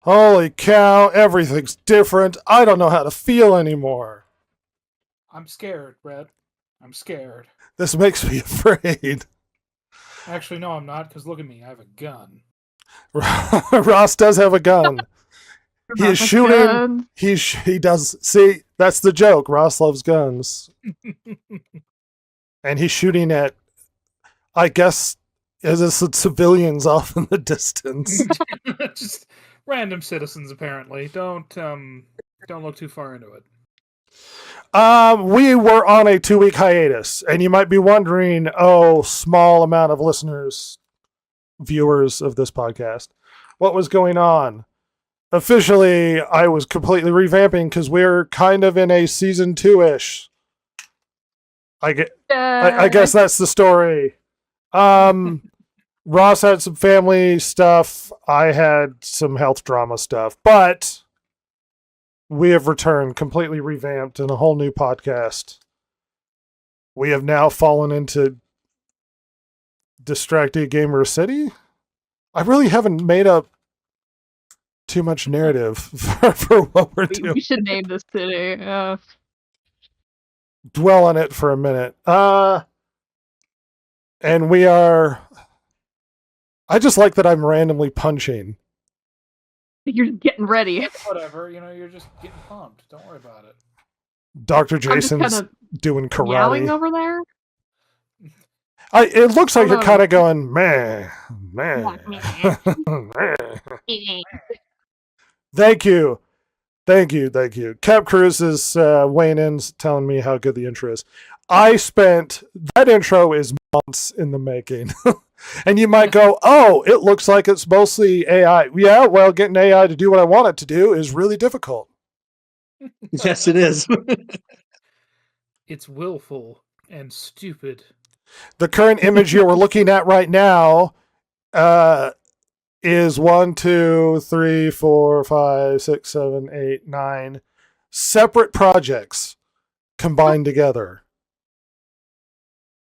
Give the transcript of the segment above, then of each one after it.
Holy cow, everything's different. I don't know how to feel anymore. I'm scared, Red. I'm scared. This makes me afraid. Actually, no, I'm not, because look at me. I have a gun. Ross does have a gun. He is shooting. He does. See, that's the joke. Ross loves guns. And he's shooting at, I guess, as civilians off in the distance. Just random citizens, apparently. Don't look too far into it. We were on a 2-week hiatus, and you might be wondering, small amount of listeners, viewers of this podcast, what was going on? Officially, I was completely revamping because we're kind of in a season 2-ish. I guess that's the story. Ross had some family stuff. I had some health drama stuff, but we have returned completely revamped in a whole new podcast. We have now fallen into Distracted Gamer City. I really haven't made up too much narrative for what we're doing. We should name this city. Dwell on it for a minute. And we are... I just like that I'm randomly punching. You're getting ready. Whatever, you're just getting pumped. Don't worry about it. Dr. Jason's doing karate. Yelling over there? It looks like you're kind of going, man. Thank you. Cap Cruz is weighing in, telling me how good the intro is. That intro is months in the making. And you might go, it looks like it's mostly AI. Yeah, well, getting AI to do what I want it to do is really difficult. Yes, it is. It's willful and stupid. The current image you were looking at right now is 1, 2, 3, 4, 5, 6, 7, 8, 9 separate projects combined together.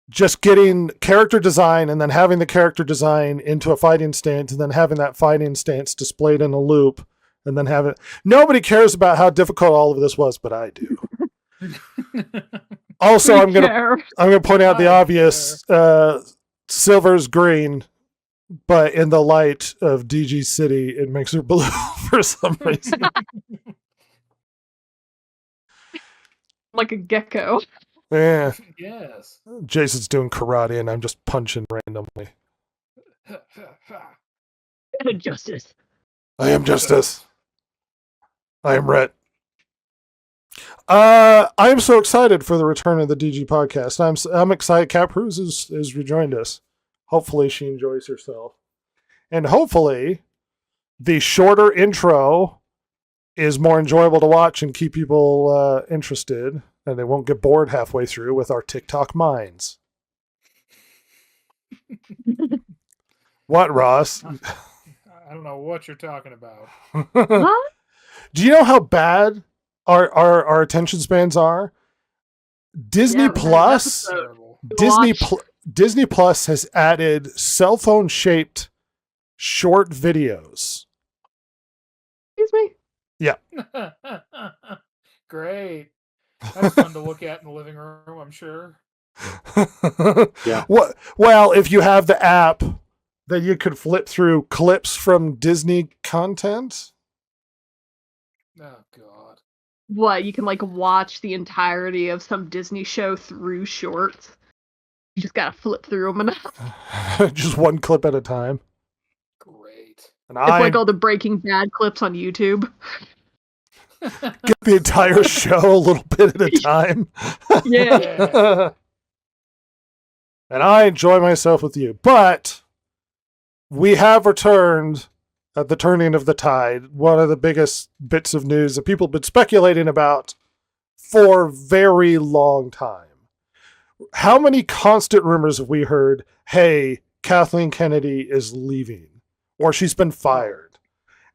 Just getting character design and then having the character design into a fighting stance and then having that fighting stance displayed in a loop and then have it. Nobody cares about how difficult all of this was, but I do. Also, I'm gonna point out the obvious. Silver's green, but in the light of DG City, it makes her blue for some reason. Like a gecko. Yeah. Yes. Jason's doing karate, and I'm just punching randomly. Justice. I am justice. I am Rhett. I am so excited for the return of the DG podcast. I'm excited. Cap Cruz has rejoined us. Hopefully she enjoys herself. And hopefully the shorter intro is more enjoyable to watch and keep people interested, and they won't get bored halfway through with our TikTok minds. What, Ross? I don't know what you're talking about. Huh? Do you know how bad our attention spans are? Disney Plus has added cell phone shaped short videos. Excuse me? Yeah. Great. That's fun to look at in the living room, I'm sure. Yeah. Well, if you have the app, then you could flip through clips from Disney content. Oh, God. What, you can watch the entirety of some Disney show through shorts? You just gotta flip through them and Just one clip at a time. Great. And it's like all the Breaking Bad clips on YouTube. Get the entire show a little bit at a time. Yeah. And I enjoy myself with you. But we have returned at the turning of the tide. One of the biggest bits of news that people have been speculating about for a very long time. How many constant rumors have we heard? Hey, Kathleen Kennedy is leaving, or she's been fired.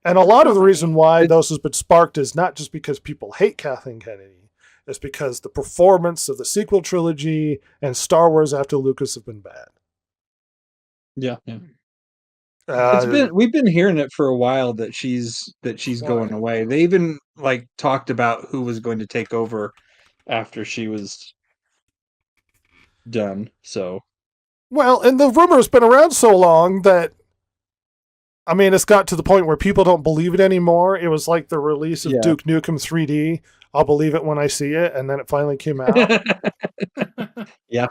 And a lot of the reason why those has been sparked is not just because people hate Kathleen Kennedy. It's because the performance of the sequel trilogy and Star Wars after Lucas have been bad. Yeah. We've been hearing it for a while that she's going Why? away. They even like talked about who was going to take over after she was done. So well, and the rumor has been around so long that, I mean, it's got to the point where people don't believe it anymore. It was like the release of Yeah. Duke Nukem 3D. I'll believe it when I see it, and then it finally came out. yeah.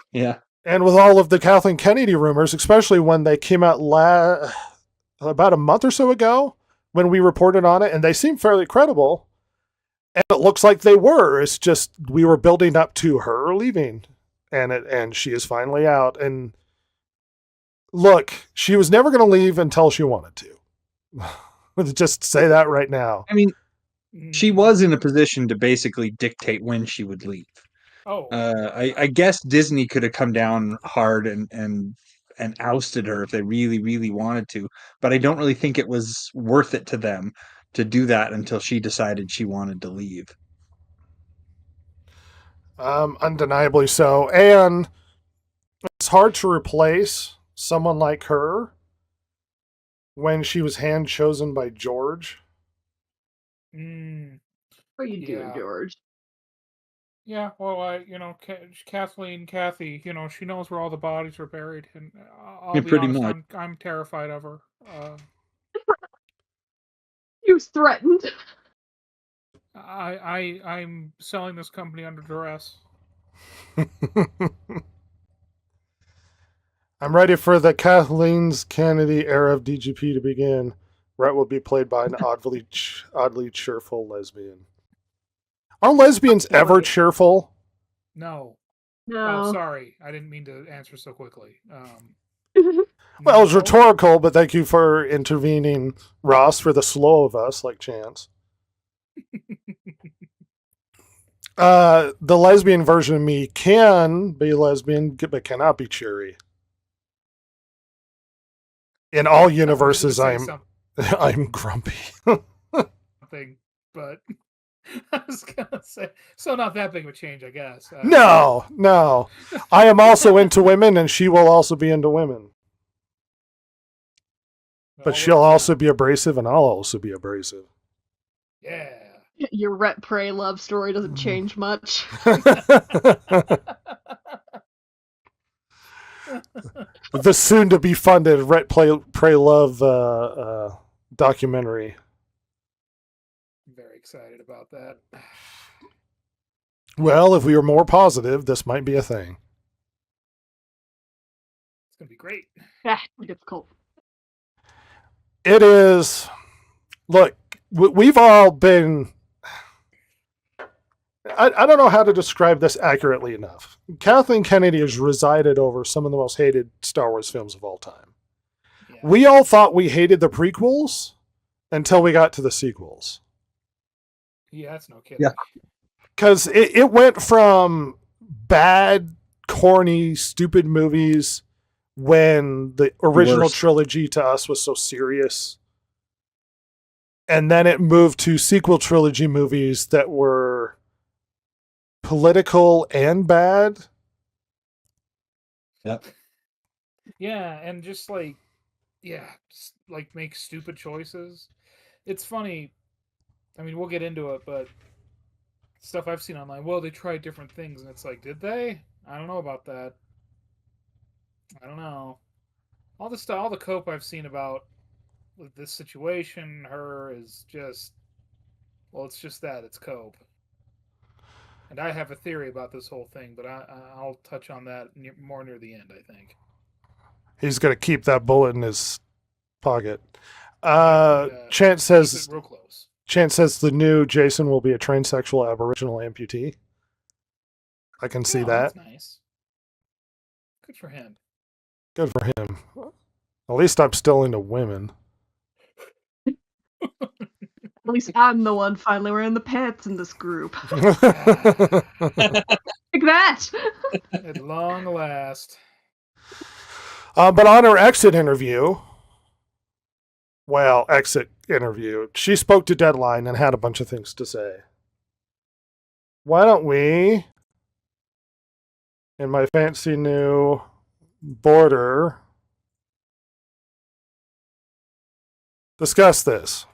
And with all of the Kathleen Kennedy rumors, especially when they came out about a month or so ago, when we reported on it, and they seemed fairly credible, and it looks like they were. It's just we were building up to her leaving, and she is finally out. And look, she was never going to leave until she wanted to. Let's just say that right now. I mean, she was in a position to basically dictate when she would leave. Oh, I guess Disney could have come down hard and ousted her if they really, really wanted to, but I don't really think it was worth it to them to do that until she decided she wanted to leave. Undeniably so. And it's hard to replace someone like her when she was hand chosen by George. What are you doing, Yeah. George? Yeah, well, Kathy, she knows where all the bodies are buried, and I'll Yeah, be pretty honest, much. I'm terrified of her. He was threatened. I'm selling this company under duress. I'm ready for the Kathleen Kennedy era of DGP to begin. Rhett will be played by an oddly cheerful lesbian. Are lesbians ever cheerful? No. No. Oh, sorry, I didn't mean to answer so quickly. Well, it was no. rhetorical, but thank you for intervening, Ross, for the slow of us, like Chance. The lesbian version of me can be lesbian, but cannot be cheery. In all universes, I'm grumpy. Something, but I was gonna say, so not that big of a change, I guess. No. I am also into women, and she will also be into women. But she'll also be abrasive, and I'll also be abrasive. Yeah. Your Rhett Prey love story doesn't change much. The soon-to-be funded Rhett Pray Love documentary. I'm very excited about that. Well, if we were more positive, this might be a thing. It's gonna be great. Yeah, difficult. It is. Look, we've all been. I don't know how to describe this accurately enough. Kathleen Kennedy has resided over some of the most hated Star Wars films of all time. Yeah. We all thought we hated the prequels until we got to the sequels. Yeah, that's no kidding. Yeah. Because it went from bad, corny, stupid movies when the original Worse. trilogy to us was so serious. And then it moved to sequel trilogy movies that were political and bad. Yep. Yeah, and just like make stupid choices. It's funny. I mean, we'll get into it, but stuff I've seen online. Well, they tried different things, and it's like, did they? I don't know about that. I don't know. All the stuff, all the cope I've seen about with this situation, her is just, well, it's just that it's cope. And I have a theory about this whole thing, but I'll touch on that more near the end, I think. He's going to keep that bullet in his pocket. Chance Keep says it real close. Chance says the new Jason will be a transsexual Aboriginal amputee. I can see that. That's nice. Good for him. Good for him. At least I'm still into women. At least I'm the one finally wearing the pants in this group. Like that. At long last. But on her exit interview, she spoke to Deadline and had a bunch of things to say. Why don't we, in my fancy new border, discuss this.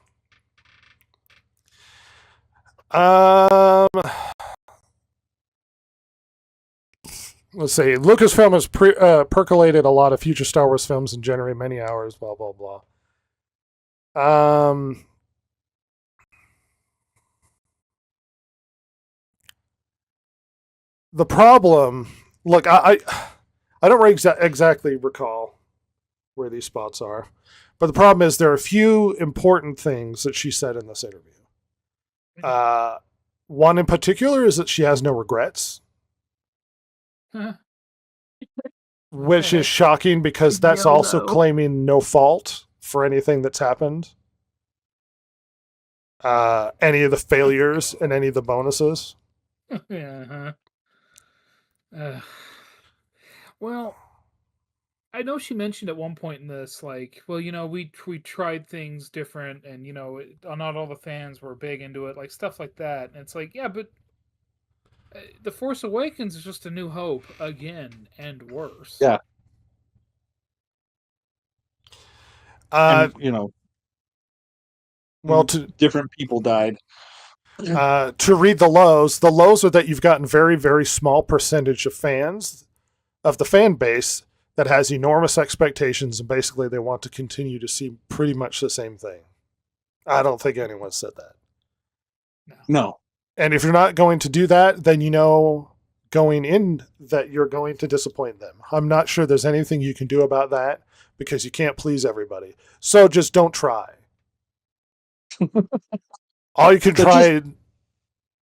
Let's see. Lucasfilm has percolated a lot of future Star Wars films and generate many hours. Blah blah blah. The problem. Look, I don't exactly recall where these spots are, but the problem is there are a few important things that she said in this interview. One in particular is that she has no regrets. Which is shocking because that's also claiming no fault for anything that's happened. Any of the failures and any of the bonuses. Yeah. Well, I know she mentioned at one point in this, like, well, we tried things different, and not all the fans were big into it, like stuff like that. And it's like, yeah, but The Force Awakens is just A New Hope again and worse. Yeah. And, well, different people died. To read the lows are that you've gotten very, very small percentage of fans of the fan base that has enormous expectations, and basically they want to continue to see pretty much the same thing. I don't think anyone said that. No. And if you're not going to do that, then going in that you're going to disappoint them. I'm not sure there's anything you can do about that because you can't please everybody. So just don't try. All you can try...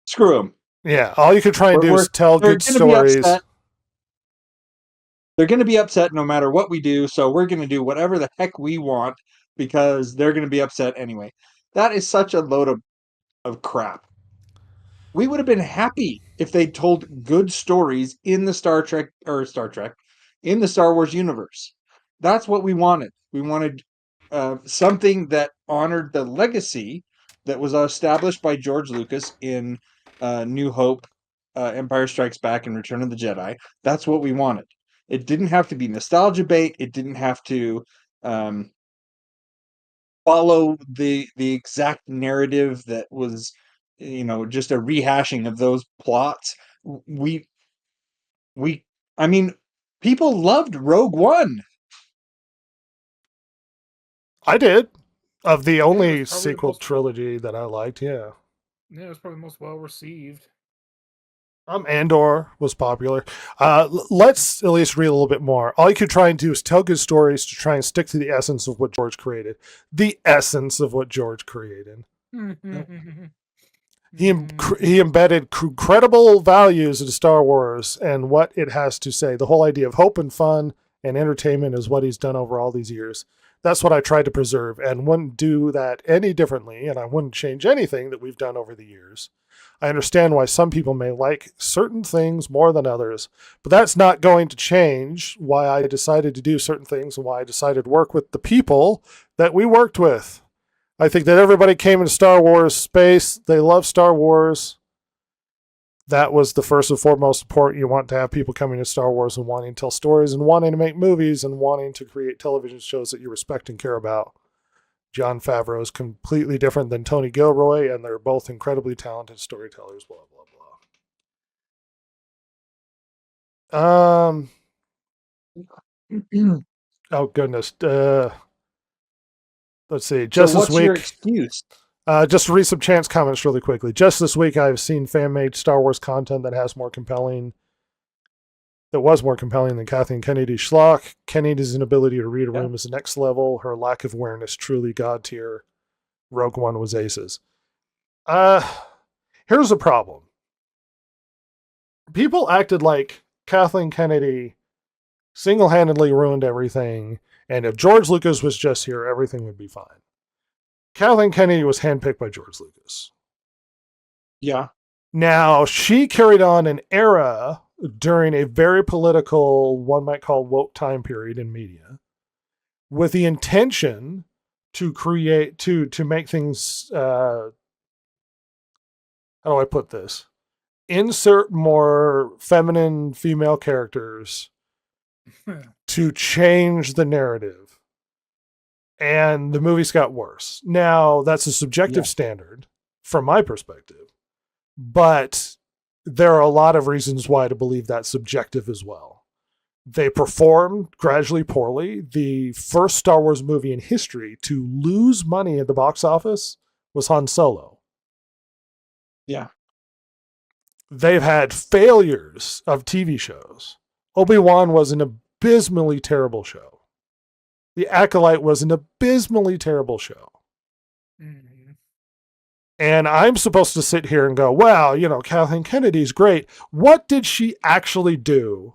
Screw them. Yeah, all you can try and do is tell good stories. They're going to be upset no matter what we do, so we're going to do whatever the heck we want because they're going to be upset anyway. That is such a load of crap. We would have been happy if they told good stories in the Star Trek, in the Star Wars universe. That's what we wanted. We wanted something that honored the legacy that was established by George Lucas in New Hope, Empire Strikes Back, and Return of the Jedi. That's what we wanted. It didn't have to be nostalgia bait. It didn't have to follow the exact narrative that was, just a rehashing of those plots. I mean, people loved Rogue One. I did. Of the only sequel trilogy that I liked, yeah. Yeah, it was probably the most well received. Andor was popular. Let's at least read a little bit more. All you could try and do is tell good stories to try and stick to the essence of what George created. The essence of what George created. He embedded credible values into Star Wars and what it has to say. The whole idea of hope and fun and entertainment is what he's done over all these years. That's what I tried to preserve and wouldn't do that any differently, and I wouldn't change anything that we've done over the years. I understand why some people may like certain things more than others, but that's not going to change why I decided to do certain things and why I decided to work with the people that we worked with. I think that everybody came into Star Wars space. They love Star Wars. That was the first and foremost important. You want to have people coming to Star Wars and wanting to tell stories and wanting to make movies and wanting to create television shows that you respect and care about. Jon Favreau is completely different than Tony Gilroy, and they're both incredibly talented storytellers, blah, blah, blah. Oh, goodness. Let's see. Just what's this week, your excuse? Just to read some chance comments really quickly. Just this week, I've seen fan-made Star Wars content that was more compelling than Kathleen Kennedy's schlock. Kennedy's inability to read a room is the next level. Her lack of awareness, truly god tier. Rogue One was aces. Here's the problem. People acted like Kathleen Kennedy single-handedly ruined everything, and if George Lucas was just here, everything would be fine. Kathleen Kennedy was handpicked by George Lucas. Yeah. Now, she carried on an era during a very political, one might call woke time period in media, with the intention to create, to make things, how do I put this? Insert more feminine female characters to change the narrative. and the movies got worse. Now, that's a subjective standard from my perspective, but there are a lot of reasons why to believe that's subjective as well. They performed gradually poorly. The first Star Wars movie in history to lose money at the box office was Han Solo. Yeah. They've had failures of TV shows. Obi-Wan was an abysmally terrible show. The Acolyte was an abysmally terrible show. Mhm. And I'm supposed to sit here and go, well, Kathleen Kennedy's great. What did she actually do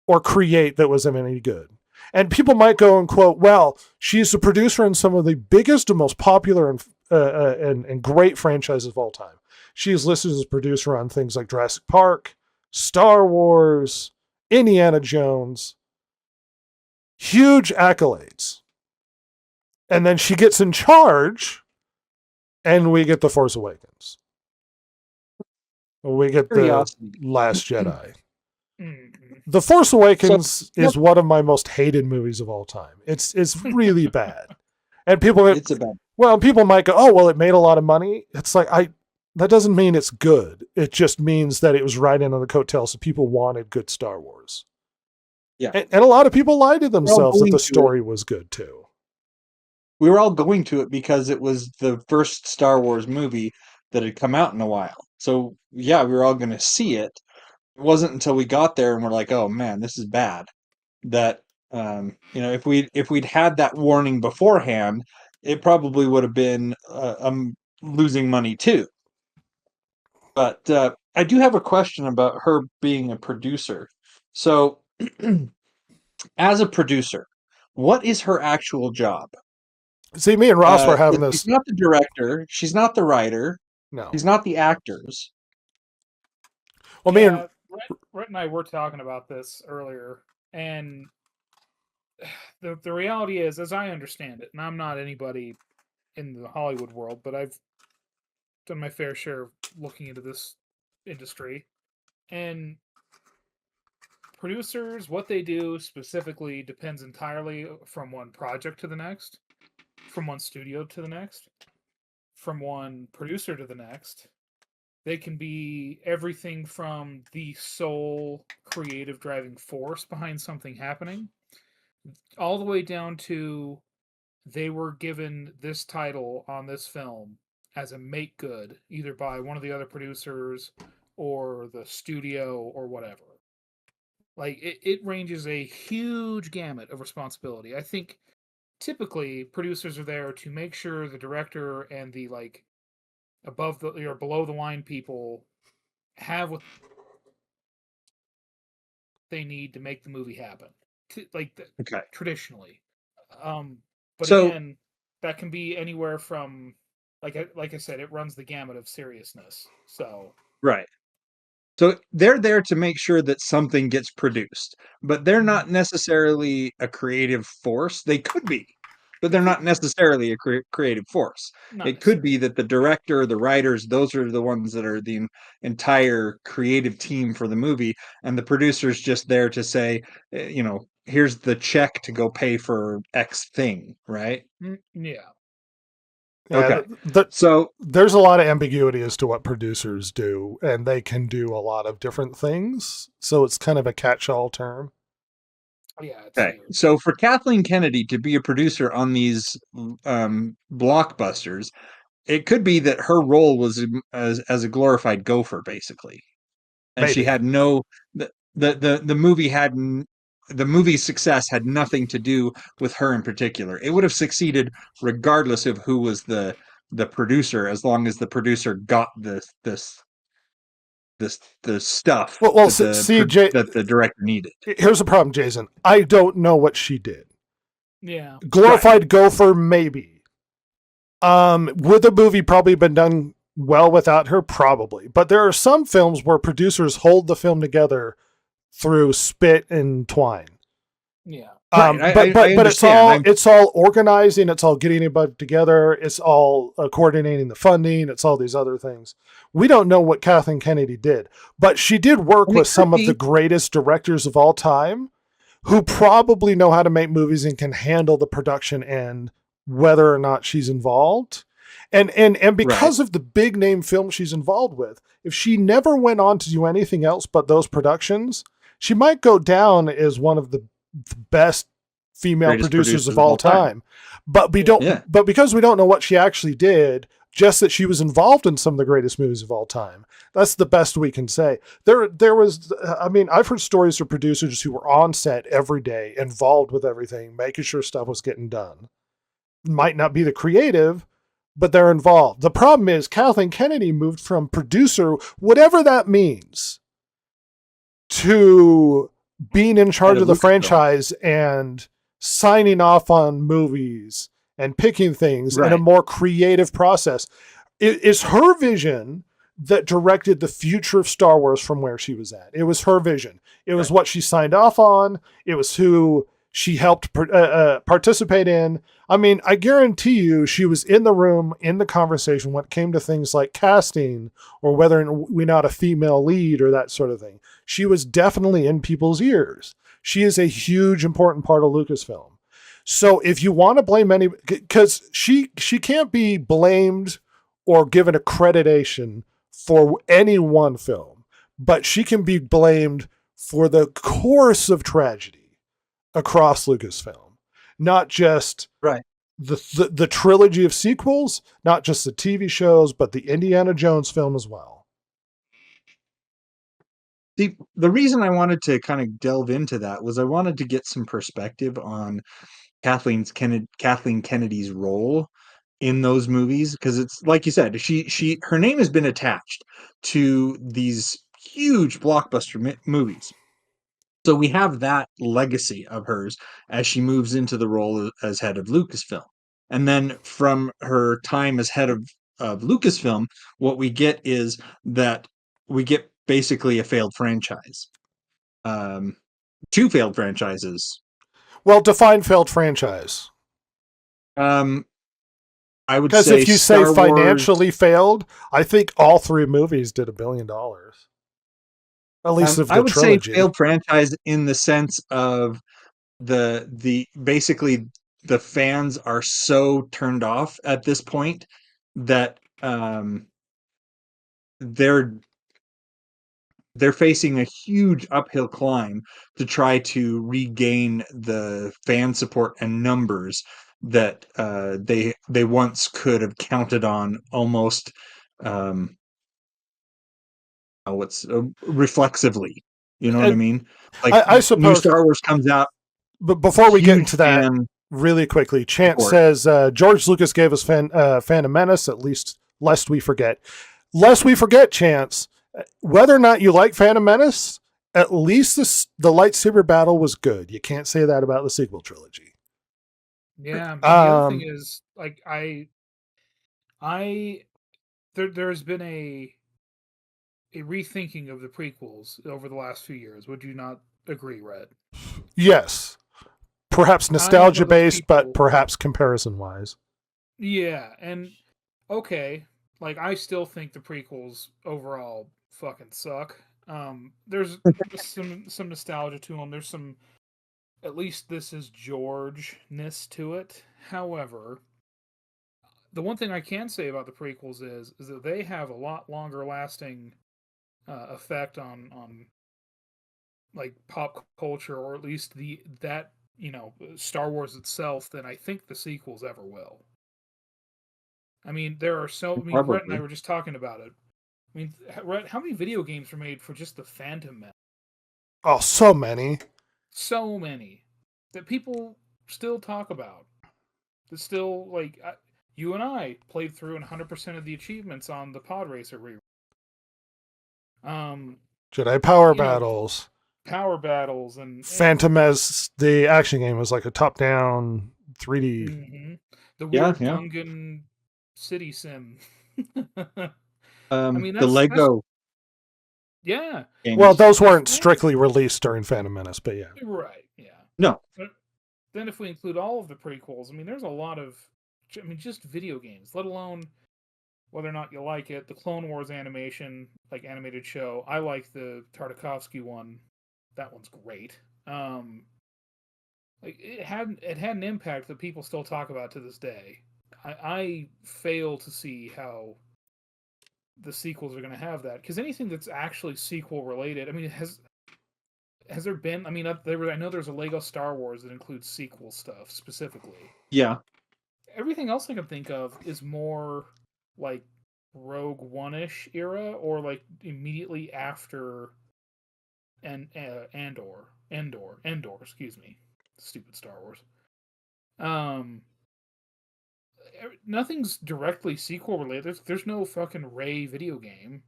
or create that was any good? And people might go and quote, well, she's a producer in some of the biggest and most popular and great franchises of all time. She's listed as a producer on things like Jurassic Park, Star Wars, Indiana Jones. Huge accolades. And then she gets in charge, and we get The Force Awakens. We get The Last Jedi. Mhm. The Force Awakens is one of my most hated movies of all time. It's really bad. And people might go, oh, well, it made a lot of money. It's like, that doesn't mean it's good. It just means that it was riding on the coattails of people wanted good Star Wars. Yeah. And a lot of people lied to themselves that the story was good too. We were all going to it because it was the first Star Wars movie that had come out in a while. So yeah, we were all going to see it. It wasn't until we got there and we're like, oh man, this is bad. That if we'd had that warning beforehand, it probably would have been losing money too. But I do have a question about her being a producer. So, as a producer, what is her actual job? See, me and Ross were having this. She's not the director. She's not the writer. No. She's not the actors. Well, Brett and I were talking about this earlier, and the reality is, as I understand it, and I'm not anybody in the Hollywood world, but I've done my fair share of looking into this industry, and producers, what they do specifically depends entirely from one project to the next, from one studio to the next, from one producer to the next. They can be everything from the sole creative driving force behind something happening, all the way down to they were given this title on this film as a make good, either by one of the other producers or the studio or whatever. Like, it ranges a huge gamut of responsibility. I think typically producers are there to make sure the director and the above the or below the line people have what they need to make the movie happen. Traditionally. But So- again, that can be anywhere from like I said, it runs the gamut of seriousness. So Right. So they're there to make sure that something gets produced, but they're not necessarily a creative force. They could be, but they're not necessarily a creative force. It could be that the director, the writers, those are the ones that are the entire creative team for the movie, and the producer's just there to say, here's the check to go pay for X thing, right? Yeah. Okay. So there's a lot of ambiguity as to what producers do, and they can do a lot of different things. So it's kind of a catch-all term. Yeah. Okay. So for Kathleen Kennedy to be a producer on these blockbusters, it could be that her role was as a glorified gopher, basically, and Maybe. she had no the movie had. The movie's success had nothing to do with her in particular. It would have succeeded regardless of who was the producer, as long as the producer got the stuff that the director needed. Here's the problem, Jason. I don't know what she did. Yeah. Glorified gopher, maybe. Would the movie probably been done well without her? Probably. But there are some films where producers hold the film together through spit and twine. Yeah. But it's all organizing, it's all getting everybody together, it's all coordinating the funding, it's all these other things. We don't know what Kathleen Kennedy did, but she did work with some of the greatest directors of all time who probably know how to make movies and can handle the production end whether or not she's involved. And because of the big name film she's involved with, if she never went on to do anything else but those productions, she might go down as one of the best female producers of all time. But we don't. Yeah. But because we don't know what she actually did, just that she was involved in some of the greatest movies of all time. That's the best we can say. There was. I mean, I've heard stories of producers who were on set every day, involved with everything, making sure stuff was getting done. Might not be the creative, but they're involved. The problem is Kathleen Kennedy moved from producer, whatever that means, to being in charge of the franchise and signing off on movies and picking things in a more creative process. It is her vision that directed the future of Star Wars from where she was at. It was her vision. It was what she signed off on. It was who she helped participate in. I mean, I guarantee you she was in the room, in the conversation when it came to things like casting or whether we not a female lead or that sort of thing. She was definitely in people's ears. She is a huge, important part of Lucasfilm. So if you want to blame any, because she can't be blamed or given accreditation for any one film, but she can be blamed for the course of tragedy across Lucasfilm, not just the trilogy of sequels, not just the TV shows, but the Indiana Jones film as well. The reason I wanted to kind of delve into that was I wanted to get some perspective on Kathleen Kennedy's role in those movies, because it's like you said, her name has been attached to these huge blockbuster movies. So we have that legacy of hers as she moves into the role as head of Lucasfilm. And then from her time as head of Lucasfilm, what we get is that we get basically a failed franchise. Two failed franchises. Well, define failed franchise. I would say, because if you say Star financially Wars, failed, I think all three movies did $1 billion. At least of the I would trilogy. say failed franchise in the sense of the basically the fans are so turned off at this point that they're facing a huge uphill climb to try to regain the fan support and numbers that they once could have counted on almost reflexively. You know what I mean? Like I suppose new Star Wars comes out. But before we get into that, really quickly, Chance says George Lucas gave us Phantom Menace, at least lest we forget. Lest we forget, Chance, whether or not you like Phantom Menace, at least the lightsaber battle was good. You can't say that about the sequel trilogy. Yeah, the other thing is, like, there's been a rethinking of the prequels over the last few years. Would you not agree, Red? Yes. Perhaps nostalgia based, but perhaps comparison wise. Yeah, and okay, like I still think the prequels overall fucking suck. There's some nostalgia to them. There's some, at least this is George-ness to it. However, the one thing I can say about the prequels is that they have a lot longer lasting effect on like pop culture, or at least that Star Wars itself, than I think the sequels ever will. I mean, there are Rhett and I were just talking about it. I mean, Rhett, how many video games were made for just the Phantom Menace? Oh, so many. So many that people still talk about. That still, like, you and I played through 100% of the achievements on the Pod Racer rewrite. Jedi Power Battles. Power Battles and Phantom as the action game was like a top-down 3D. Mm-hmm. The weird Gungan city sim. I mean, the Lego. Yeah. Well, those weren't strictly released during Phantom Menace, but yeah. Right. Yeah. No. But then, if we include all of the prequels, I mean, there's a lot of, just video games. Let alone whether or not you like it. The Clone Wars animation, like animated show, I like the Tartakovsky one. That one's great. like it had an impact that people still talk about to this day. I fail to see how the sequels are going to have that, because anything that's actually sequel related, I mean, has there been? I mean, I know there's a Lego Star Wars that includes sequel stuff specifically. Yeah. Everything else I can think of is more like Rogue One-ish era, or like immediately after Endor. Excuse me, stupid Star Wars. Nothing's directly sequel related. There's no fucking Rey video game,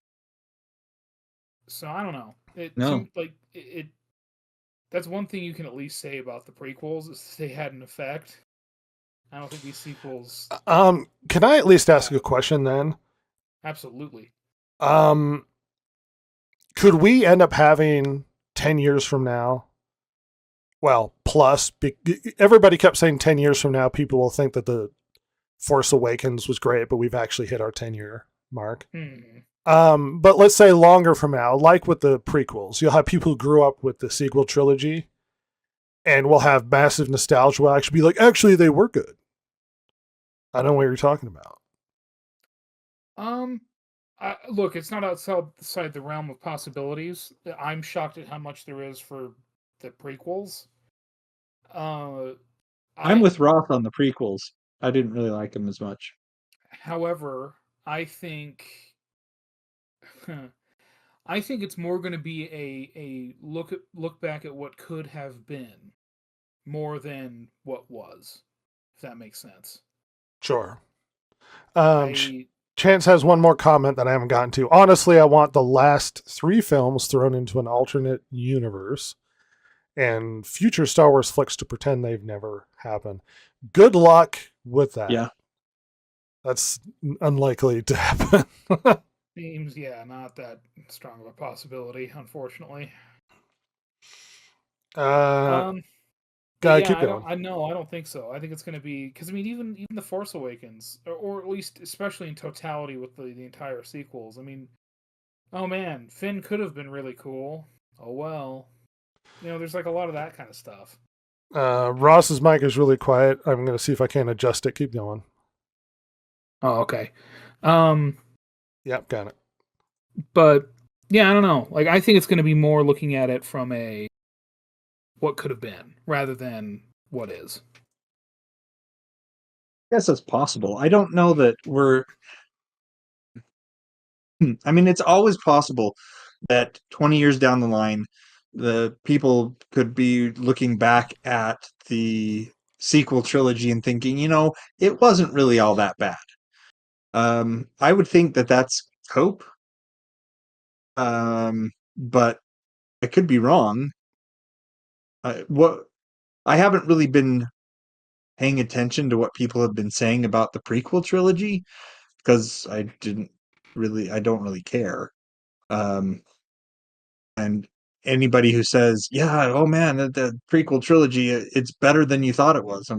so I don't know. No. That's one thing you can at least say about the prequels is they had an effect. I don't think these sequels. Can I at least ask a question then? Absolutely. Could we end up having 10 years from now? Well, plus, everybody kept saying 10 years from now, people will think that the Force Awakens was great, but we've actually hit our 10-year mark. But let's say longer from now, like with the prequels, you'll have people who grew up with the sequel trilogy and will have massive nostalgia. Will actually be like, actually, they were good. I don't know what you're talking about. Look, it's not outside the realm of possibilities. I'm shocked at how much there is for the prequels. I'm with Roth on the prequels. I didn't really like them as much. However, I think it's more going to be a look back at what could have been more than what was, if that makes sense. Sure. Chance has one more comment that I haven't gotten to. Honestly, I want the last 3 films thrown into an alternate universe and future Star Wars flicks to pretend they've never happened. Good luck with that. Yeah. That's unlikely to happen. Seems, not that strong of a possibility, unfortunately. Keep going. I don't think so. I think it's going to be, because I mean, even the Force Awakens, or at least especially in totality with the entire sequels. I mean, oh man, Finn could have been really cool. Oh well, there's like a lot of that kind of stuff. Ross's mic is really quiet. I'm going to see if I can adjust it. Keep going. Oh, okay. Yep, got it. But yeah, I don't know. Like, I think it's going to be more looking at it from a what could have been rather than what is. I guess that's possible. I don't know that we're. I mean, it's always possible that 20 years down the line, the people could be looking back at the sequel trilogy and thinking, it wasn't really all that bad. I would think that that's hope. But I could be wrong. I haven't really been paying attention to what people have been saying about the prequel trilogy because I don't really care. And anybody who says, "Yeah, oh man, the prequel trilogy, it's better than you thought it was,"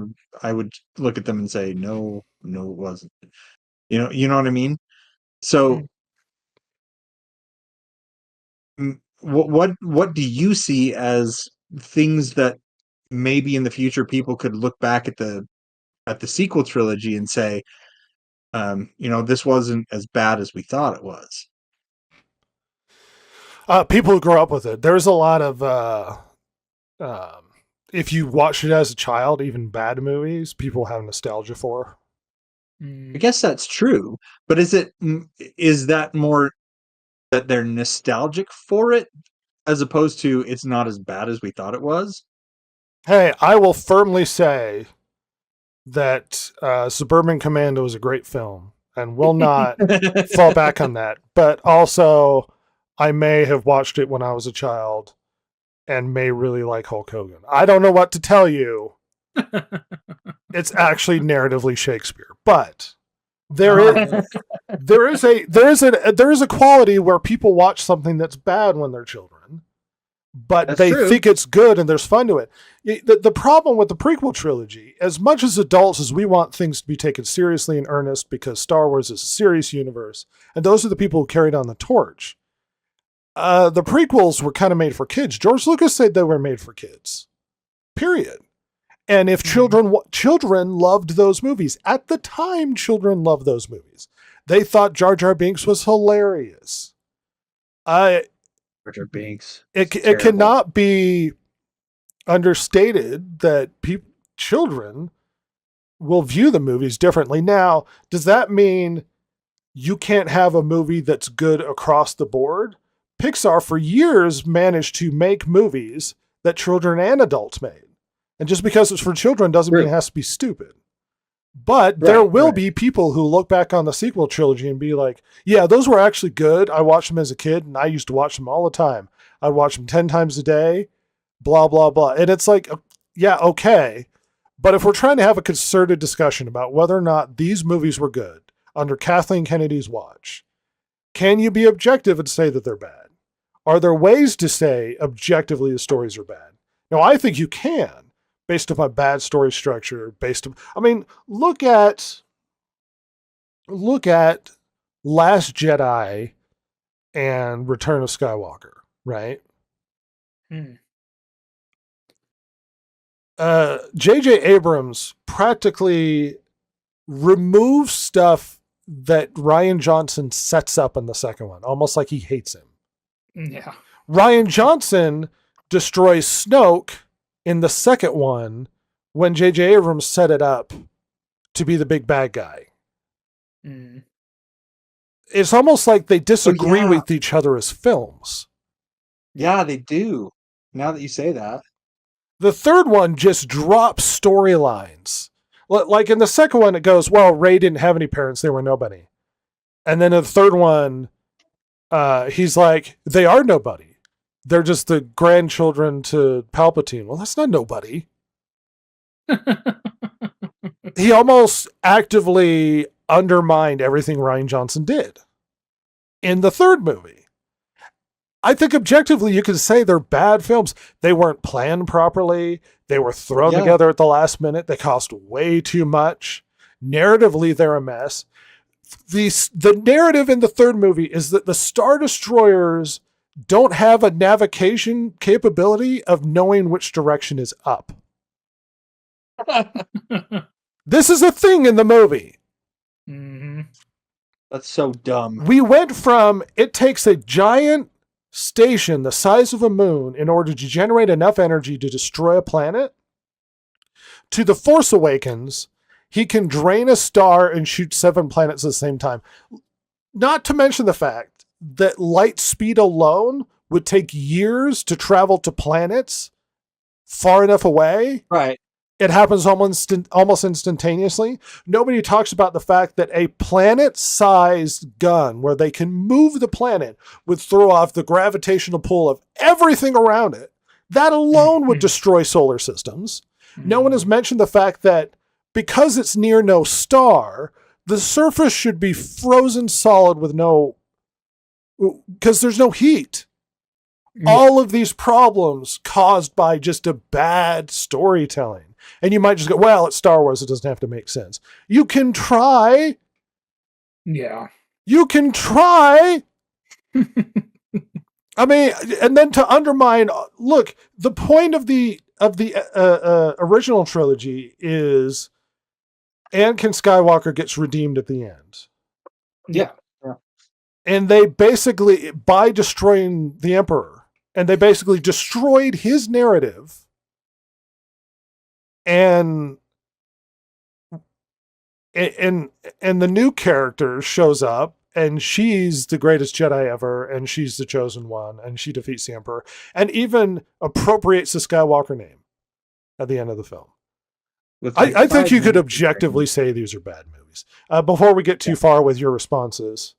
I would look at them and say, "No, it wasn't." You know what I mean? So, what do you see as things that maybe in the future people could look back at the sequel trilogy and say, this wasn't as bad as we thought it was? People who grow up with it. There's a lot of if you watched it as a child, even bad movies, people have nostalgia for. I guess that's true, but is that more that they're nostalgic for it as opposed to it's not as bad as we thought it was? Hey, I will firmly say that Suburban Commando is a great film and will not fall back on that. But also, I may have watched it when I was a child and may really like Hulk Hogan. I don't know what to tell you. It's actually narratively Shakespeare, but there is a quality where people watch something that's bad when they're children, but that's they true. Think it's good and there's fun to it. The problem with the prequel trilogy, as much as adults as we want things to be taken seriously and earnest because Star Wars is a serious universe, and those are the people who carried on the torch. The prequels were kind of made for kids. George Lucas said they were made for kids. Period. And if children loved those movies, at the time, children loved those movies. They thought Jar Jar Binks was hilarious. Jar Jar Binks. It cannot be understated that children will view the movies differently. Now, does that mean you can't have a movie that's good across the board? Pixar for years managed to make movies that children and adults made. And just because it's for children doesn't mean it has to be stupid. But there will be people who look back on the sequel trilogy and be like, yeah, those were actually good. I watched them as a kid and I used to watch them all the time. I'd watch them 10 times a day, blah, blah, blah. And it's like, yeah, okay. But if we're trying to have a concerted discussion about whether or not these movies were good under Kathleen Kennedy's watch, can you be objective and say that they're bad? Are there ways to say objectively the stories are bad? Now, I think you can, based upon bad story structure, look at Last Jedi and Return of Skywalker, right? J.J. Abrams practically removes stuff that Rian Johnson sets up in the second one, almost like he hates him. Yeah. Rian Johnson destroys Snoke in the second one when J.J. Abrams set it up to be the big bad guy. It's almost like they disagree with each other as films. Yeah, they do. Now that you say that. The third one just drops storylines. Like in the second one, it goes, well, Rey didn't have any parents. They were nobody. And then in the third one, he's like, they are nobody. They're just the grandchildren to Palpatine. Well, that's not nobody. He almost actively undermined everything Rian Johnson did in the third movie. I think objectively you can say they're bad films. They weren't planned properly. They were thrown together at the last minute. They cost way too much. Narratively, they're a mess. The narrative in the third movie is that the Star Destroyers don't have a navigation capability of knowing which direction is up. This is a thing in the movie. Mm-hmm. That's so dumb. We went from it takes a giant station the size of a moon in order to generate enough energy to destroy a planet to The Force Awakens. He can drain a star and shoot 7 planets at the same time. Not to mention the fact that light speed alone would take years to travel to planets far enough away. Right. It happens almost instantaneously. Nobody talks about the fact that a planet-sized gun where they can move the planet would throw off the gravitational pull of everything around it. That alone would destroy solar systems. No one has mentioned the fact that because it's near no star, the surface should be frozen solid with because there's no heat. All of these problems caused by just a bad storytelling. And you might just go, well, it's Star Wars. It doesn't have to make sense. You can try. Yeah. You can try. I mean, and then to undermine, look, the point of the original trilogy is Anakin Skywalker gets redeemed at the end. Yeah. And they basically, by destroying the Emperor, and they basically destroyed his narrative. And the new character shows up, and she's the greatest Jedi ever, and she's the chosen one, and she defeats the Emperor, and even appropriates the Skywalker name at the end of the film. I think you could objectively say these are bad movies. Before we get too far with your responses,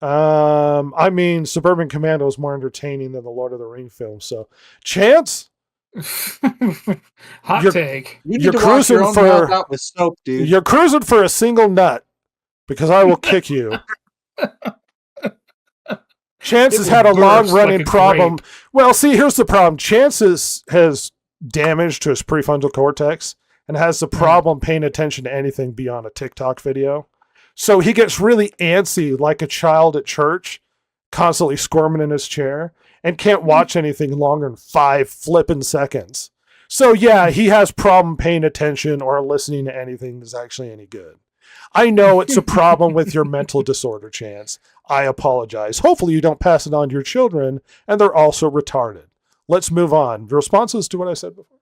I mean, Suburban Commando is more entertaining than the Lord of the Rings film. So, Chance, hot take. You're cruising for out with soap, dude. You're cruising for a single nut because I will kick you. Chance has had a long-running problem. Well, see, here's the problem. Chance has damage to his prefrontal cortex and has the problem paying attention to anything beyond a TikTok video. So he gets really antsy like a child at church, constantly squirming in his chair, and can't watch anything longer than 5 flipping seconds. So yeah, he has problem paying attention or listening to anything that's actually any good. I know it's a problem with your mental disorder, Chance. I apologize. Hopefully you don't pass it on to your children, and they're also retarded. Let's move on. Responses to what I said before?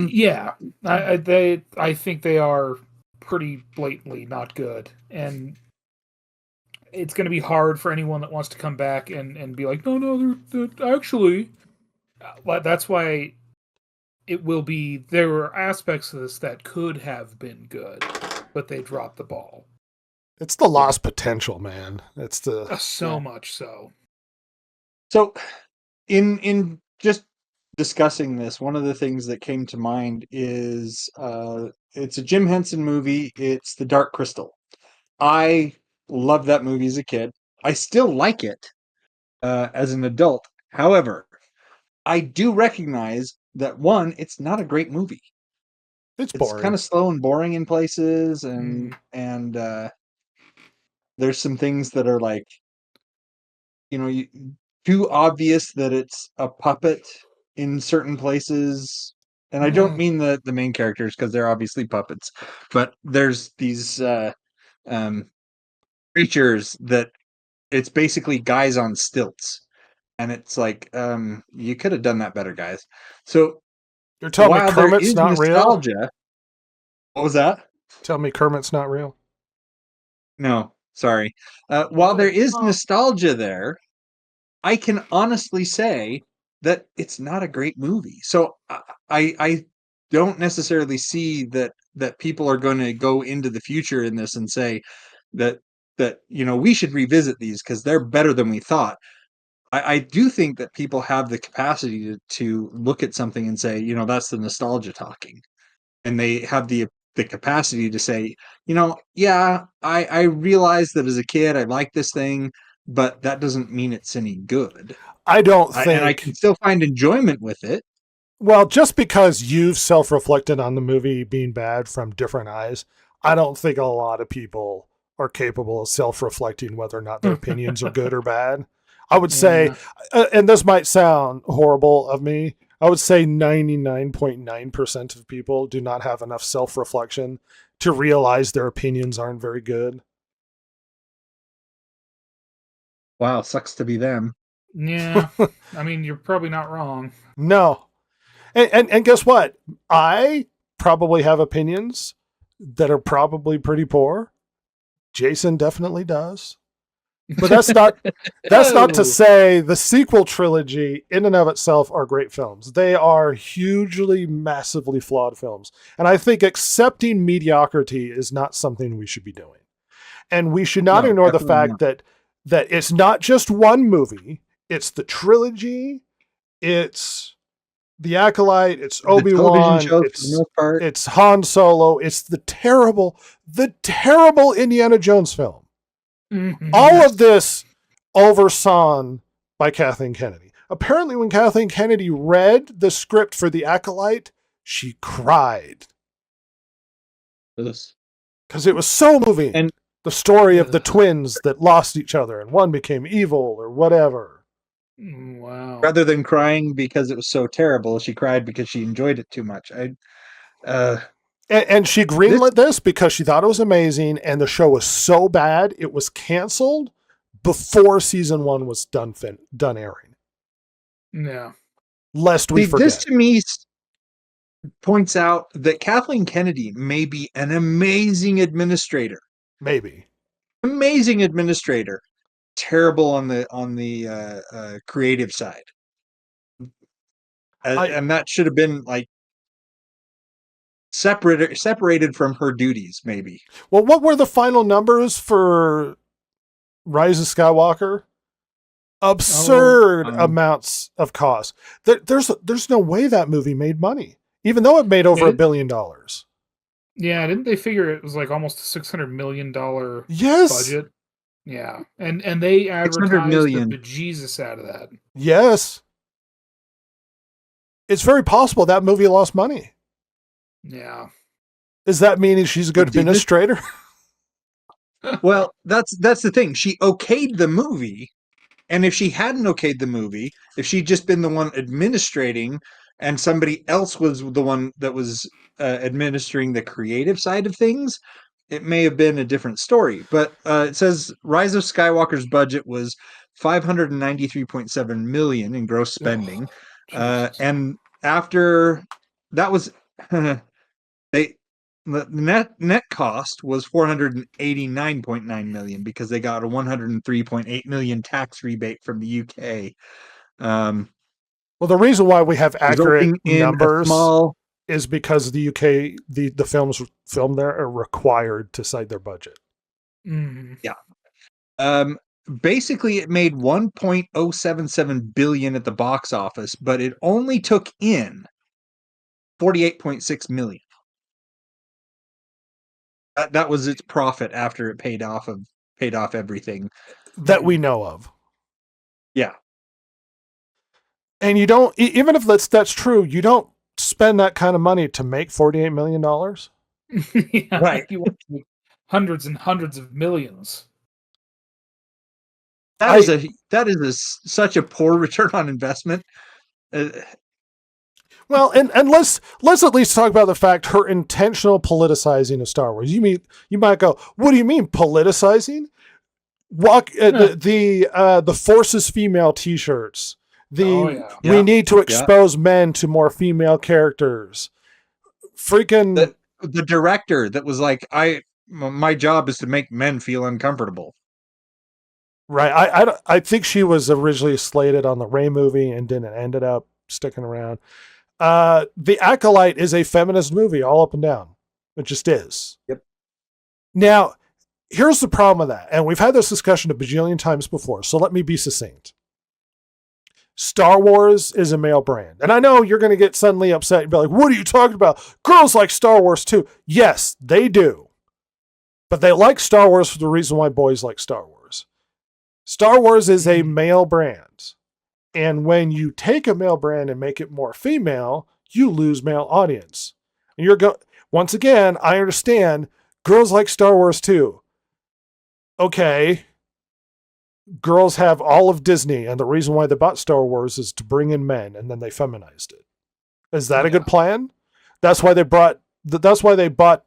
Yeah, I think they are pretty blatantly not good, and it's going to be hard for anyone that wants to come back and be like, no, they're actually. That's why it will be. There were aspects of this that could have been good, but they dropped the ball. It's the lost potential, man. It's the So much so. So, in just discussing this, one of the things that came to mind is it's a Jim Henson movie. It's The Dark Crystal. I loved that movie as a kid. I still like it as an adult. However, I do recognize that one, it's not a great movie. it's It's boring. kind of slow and boring in places, Mm. and there's some things that are like, too obvious that it's a puppet in certain places. And I don't mean the main characters, because they're obviously puppets, but there's these um, creatures that it's basically guys on stilts, and it's like, you could have done that better, guys. So You're telling me while there Kermit's is not real? nostalgia, what was that? Tell me Kermit's not real? No, sorry. While there is Oh. nostalgia there, I can honestly say that it's not a great movie. So I don't necessarily see that people are going to go into the future in this and say that we should revisit these because they're better than we thought. I do think that people have the capacity to look at something and say, that's the nostalgia talking, and they have the capacity to say, yeah, I realize that as a kid I like this thing, but that doesn't mean it's any good. I don't And I think. can still find enjoyment with it. Well, just because you've self-reflected on the movie being bad from different eyes, I don't think a lot of people are capable of self-reflecting whether or not their opinions are good or bad. I would say, and this might sound horrible of me, I would say 99.9% of people do not have enough self-reflection to realize their opinions aren't very good. Wow, sucks to be them. Yeah, I mean, you're probably not wrong. No. And guess what? I probably have opinions that are probably pretty poor. Jason definitely does. But that's not to say the sequel trilogy in and of itself are great films. They are hugely, massively flawed films. And I think accepting mediocrity is not something we should be doing. And we should not ignore the fact that it's not just one movie, it's the trilogy, it's The Acolyte, it's Obi-Wan, it's Han Solo, it's the terrible Indiana Jones film. All of this oversawn by Kathleen Kennedy. Apparently, when Kathleen Kennedy read the script for The Acolyte, she cried. Because it was so moving. And the story of the twins that lost each other and one became evil or whatever. Wow. Rather than crying because it was so terrible, she cried because she enjoyed it too much. And she greenlit this because she thought it was amazing, and the show was so bad it was canceled before season 1 was done airing. Yeah. Lest we forget. This to me points out that Kathleen Kennedy may be an amazing administrator. Maybe. Amazing administrator. Terrible on the creative side. And that should have been like separated from her duties, maybe. Well, what were the final numbers for Rise of Skywalker? Absurd amounts of cost. There's no way that movie made money, even though it made over $1 billion. Yeah, didn't they figure it was like almost a $600 million budget? Yeah, and they advertised the bejesus out of that. Yes. It's very possible that movie lost money. Yeah. Does that mean she's a good administrator? Well, that's the thing. She okayed the movie, And if she hadn't okayed the movie, if she'd just been the one administrating and somebody else was the one that was administering the creative side of things, it may have been a different story. But it says Rise of Skywalker's budget was 593.7 million in gross spending. Jesus. And after that was they the net cost was 489.9 million because they got a 103.8 million tax rebate from the UK. Well, the reason why we have accurate Resulting in a numbers small is because the UK, the films filmed there are required to cite their budget. Mhm. basically it made 1.077 billion at the box office, but it only took in 48.6 million. That was its profit after it paid off everything That we know of. Yeah. And you don't, even if that's true, you don't spend that kind of money to make $48 million. Yeah, Right. You want to make hundreds and hundreds of millions. That is such a poor return on investment. Well, and let's at least talk about the fact her intentional politicizing of Star Wars. You might go, what do you mean politicizing? The Forces female T-shirts. We need to expose men to more female characters. Freaking the director that was like, my job is to make men feel uncomfortable. Right. I think she was originally slated on the Rey movie and didn't ended up sticking around. The Acolyte is a feminist movie all up and down. It just is. Yep. Now, here's the problem with that. And we've had this discussion a bajillion times before, so let me be succinct. Star Wars is a male brand. And I know you're going to get suddenly upset and be like, what are you talking about? Girls like Star Wars too. Yes, they do. But they like Star Wars for the reason why boys like Star Wars. Star Wars is a male brand. And when you take a male brand and make it more female, you lose male audience. And once again, I understand girls like Star Wars too. Okay. Girls have all of Disney, and the reason why they bought Star Wars is to bring in men, and then they feminized it. Is that a good plan? That's why they bought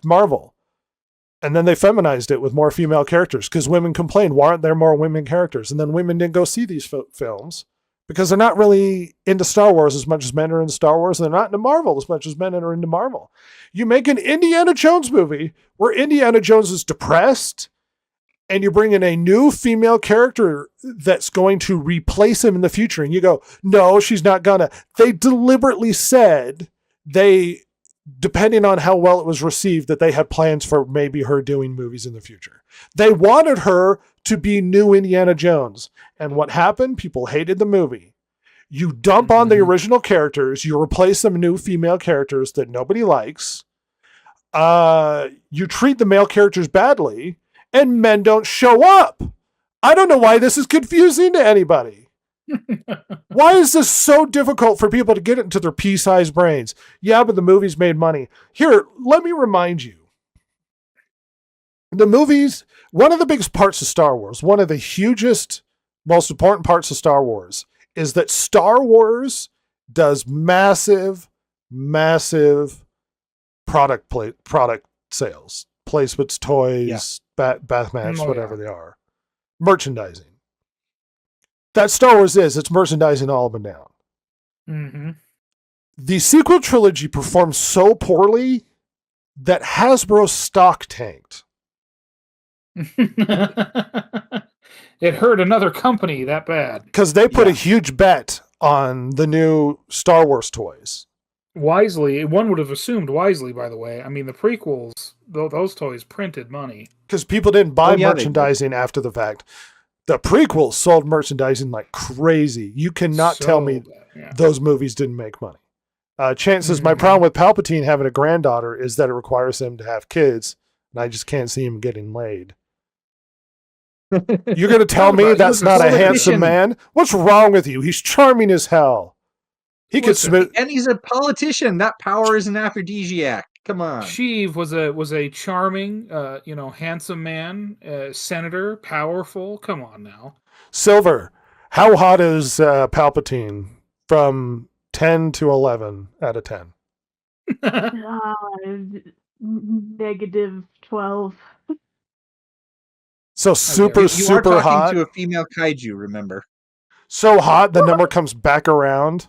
Marvel. And then they feminized it with more female characters because women complained, why aren't there more women characters? And then women didn't go see these films because they're not really into Star Wars as much as men are into Star Wars, and they're not into Marvel as much as men are into Marvel. You make an Indiana Jones movie where Indiana Jones is depressed, and you bring in a new female character that's going to replace him in the future, and you go, no, she's not gonna. They deliberately said depending on how well it was received, that they had plans for maybe her doing movies in the future. They wanted her to be new Indiana Jones. And what happened? People hated the movie. You dump on the original characters, you replace them with new female characters that nobody likes. You treat the male characters badly, and men don't show up. I don't know why this is confusing to anybody. Why is this so difficult for people to get it into their pea-sized brains? Yeah, but the movies made money. Here, let me remind you. The movies, one of the biggest parts of Star Wars, one of the hugest, most important parts of Star Wars, is that Star Wars does massive, massive product sales. Placements, toys, bath mats, whatever they are. Merchandising. That Star Wars it's merchandising all up and down. Mm-hmm. The sequel trilogy performed so poorly that Hasbro's stock tanked. It hurt another company that bad. Because they put a huge bet on the new Star Wars toys. Wisely, one would have assumed wisely, by the way. I mean, the prequels, those toys printed money. Because people didn't buy merchandising after the fact. The prequels sold merchandising like crazy. You cannot tell me those movies didn't make money. My problem with Palpatine having a granddaughter is that it requires him to have kids, and I just can't see him getting laid. You're going to tell me that's not a handsome man? What's wrong with you? He's charming as hell. He could submit, and he's a politician. That power is an aphrodisiac. Come on. Sheev was a charming, handsome man, senator, powerful. Come on now. Silver, How hot is Palpatine from 10 to 11 out of 10? -12. So super, You are super talking hot. to a female kaiju, remember? So hot, the number comes back around.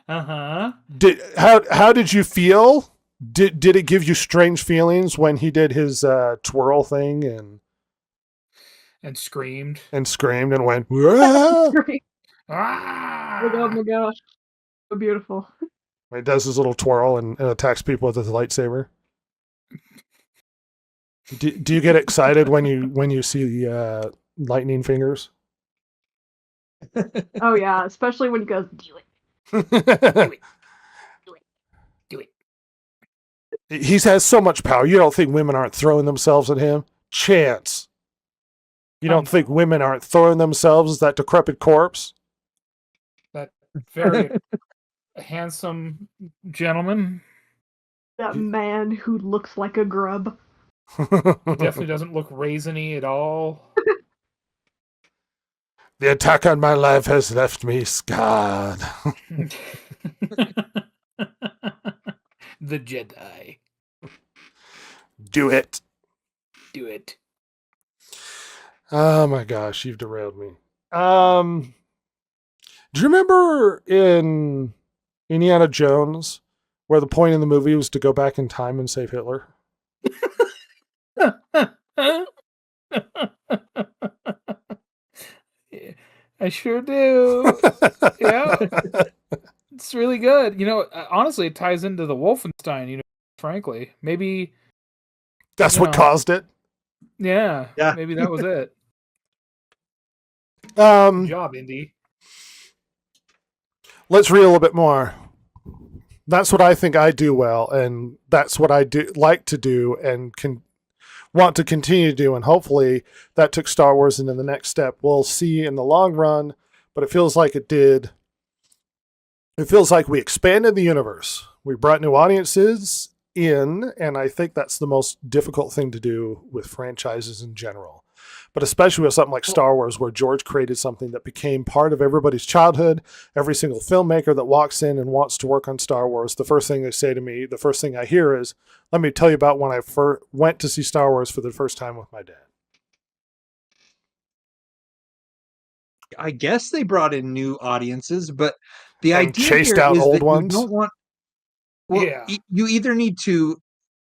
Uh-huh. How did you feel? Did it give you strange feelings when he did his twirl thing And screamed. screamed and went, "Wah!" Ah! Oh my gosh. So beautiful. He does his little twirl and attacks people with his lightsaber. Do you get excited when you see the lightning fingers? Oh yeah, especially when he goes, do it. Do it. He has so much power. You don't think women aren't throwing themselves at him? Chance. You don't think women aren't throwing themselves as that decrepit corpse? That very handsome gentleman. That man who looks like a grub. He definitely doesn't look raisiny at all. The attack on my life has left me scarred. The Jedi. Do it. Do it. Oh my gosh, you've derailed me. Do you remember in Indiana Jones where the point in the movie was to go back in time and save Hitler? I sure do. Yeah. It's really good. You know, honestly, it ties into the Wolfenstein, you know, frankly. Maybe That's You what know. caused it. yeah, Yeah. maybe that was it. Good job, Indy. Let's read a little bit more. That's what I think I do well, and that's what I do like to do, and can want to continue to do. And hopefully, that took Star Wars into the next step. We'll see in the long run, but it feels like it did. It feels like we expanded the universe. We brought new audiences in, and I think that's the most difficult thing to do with franchises in general. But especially with something like Star Wars, where George created something that became part of everybody's childhood. Every single filmmaker that walks in and wants to work on Star Wars, the first thing they say to me, the first thing I hear is, let me tell you about when I went to see Star Wars for the first time with my dad. I guess they brought in new audiences, but the And idea chased here out is old that ones? you don't want. Well, Yeah. you either need to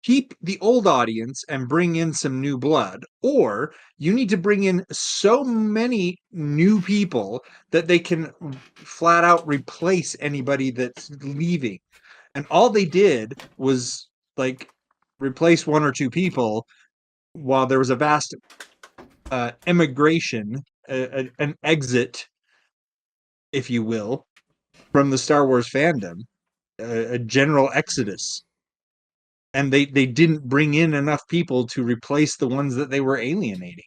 keep the old audience and bring in some new blood, or you need to bring in so many new people that they can flat out replace anybody that's leaving. And all they did was like replace one or two people while there was a vast emigration, an exit, if you will, from the Star Wars fandom, a general exodus. And they didn't bring in enough people to replace the ones that they were alienating.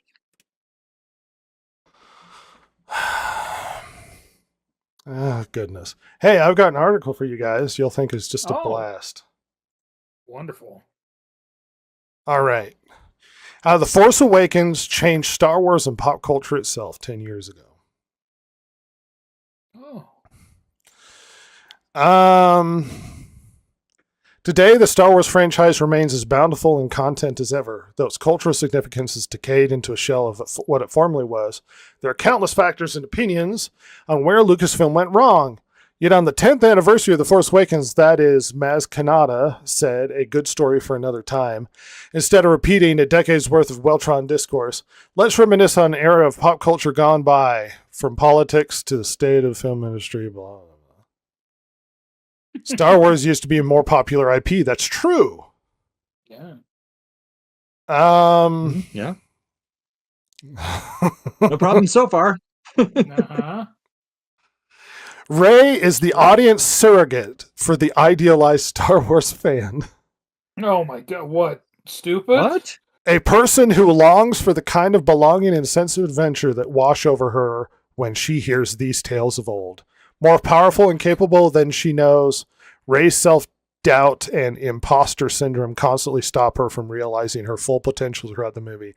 Oh, goodness. Hey, I've got an article for you guys you'll think is just a Oh. blast. Wonderful. All right. The Force Awakens changed Star Wars and pop culture itself 10 years ago. Oh. Today, the Star Wars franchise remains as bountiful in content as ever, though its cultural significance has decayed into a shell of what it formerly was. There are countless factors and opinions on where Lucasfilm went wrong. Yet on the 10th anniversary of The Force Awakens, that is, Maz Kanata said, a good story for another time. Instead of repeating a decade's worth of well-trodden discourse, let's reminisce on an era of pop culture gone by, from politics to the state of the film industry, blah, blah, blah. Star Wars used to be a more popular IP. That's true. Yeah. Yeah. No problem so far. Uh-huh. Rey is the audience surrogate for the idealized Star Wars fan. Oh my god, what? Stupid? What? A person who longs for the kind of belonging and sense of adventure that wash over her when she hears these tales of old. More powerful and capable than she knows, Rey's self-doubt and imposter syndrome constantly stop her from realizing her full potential throughout the movie.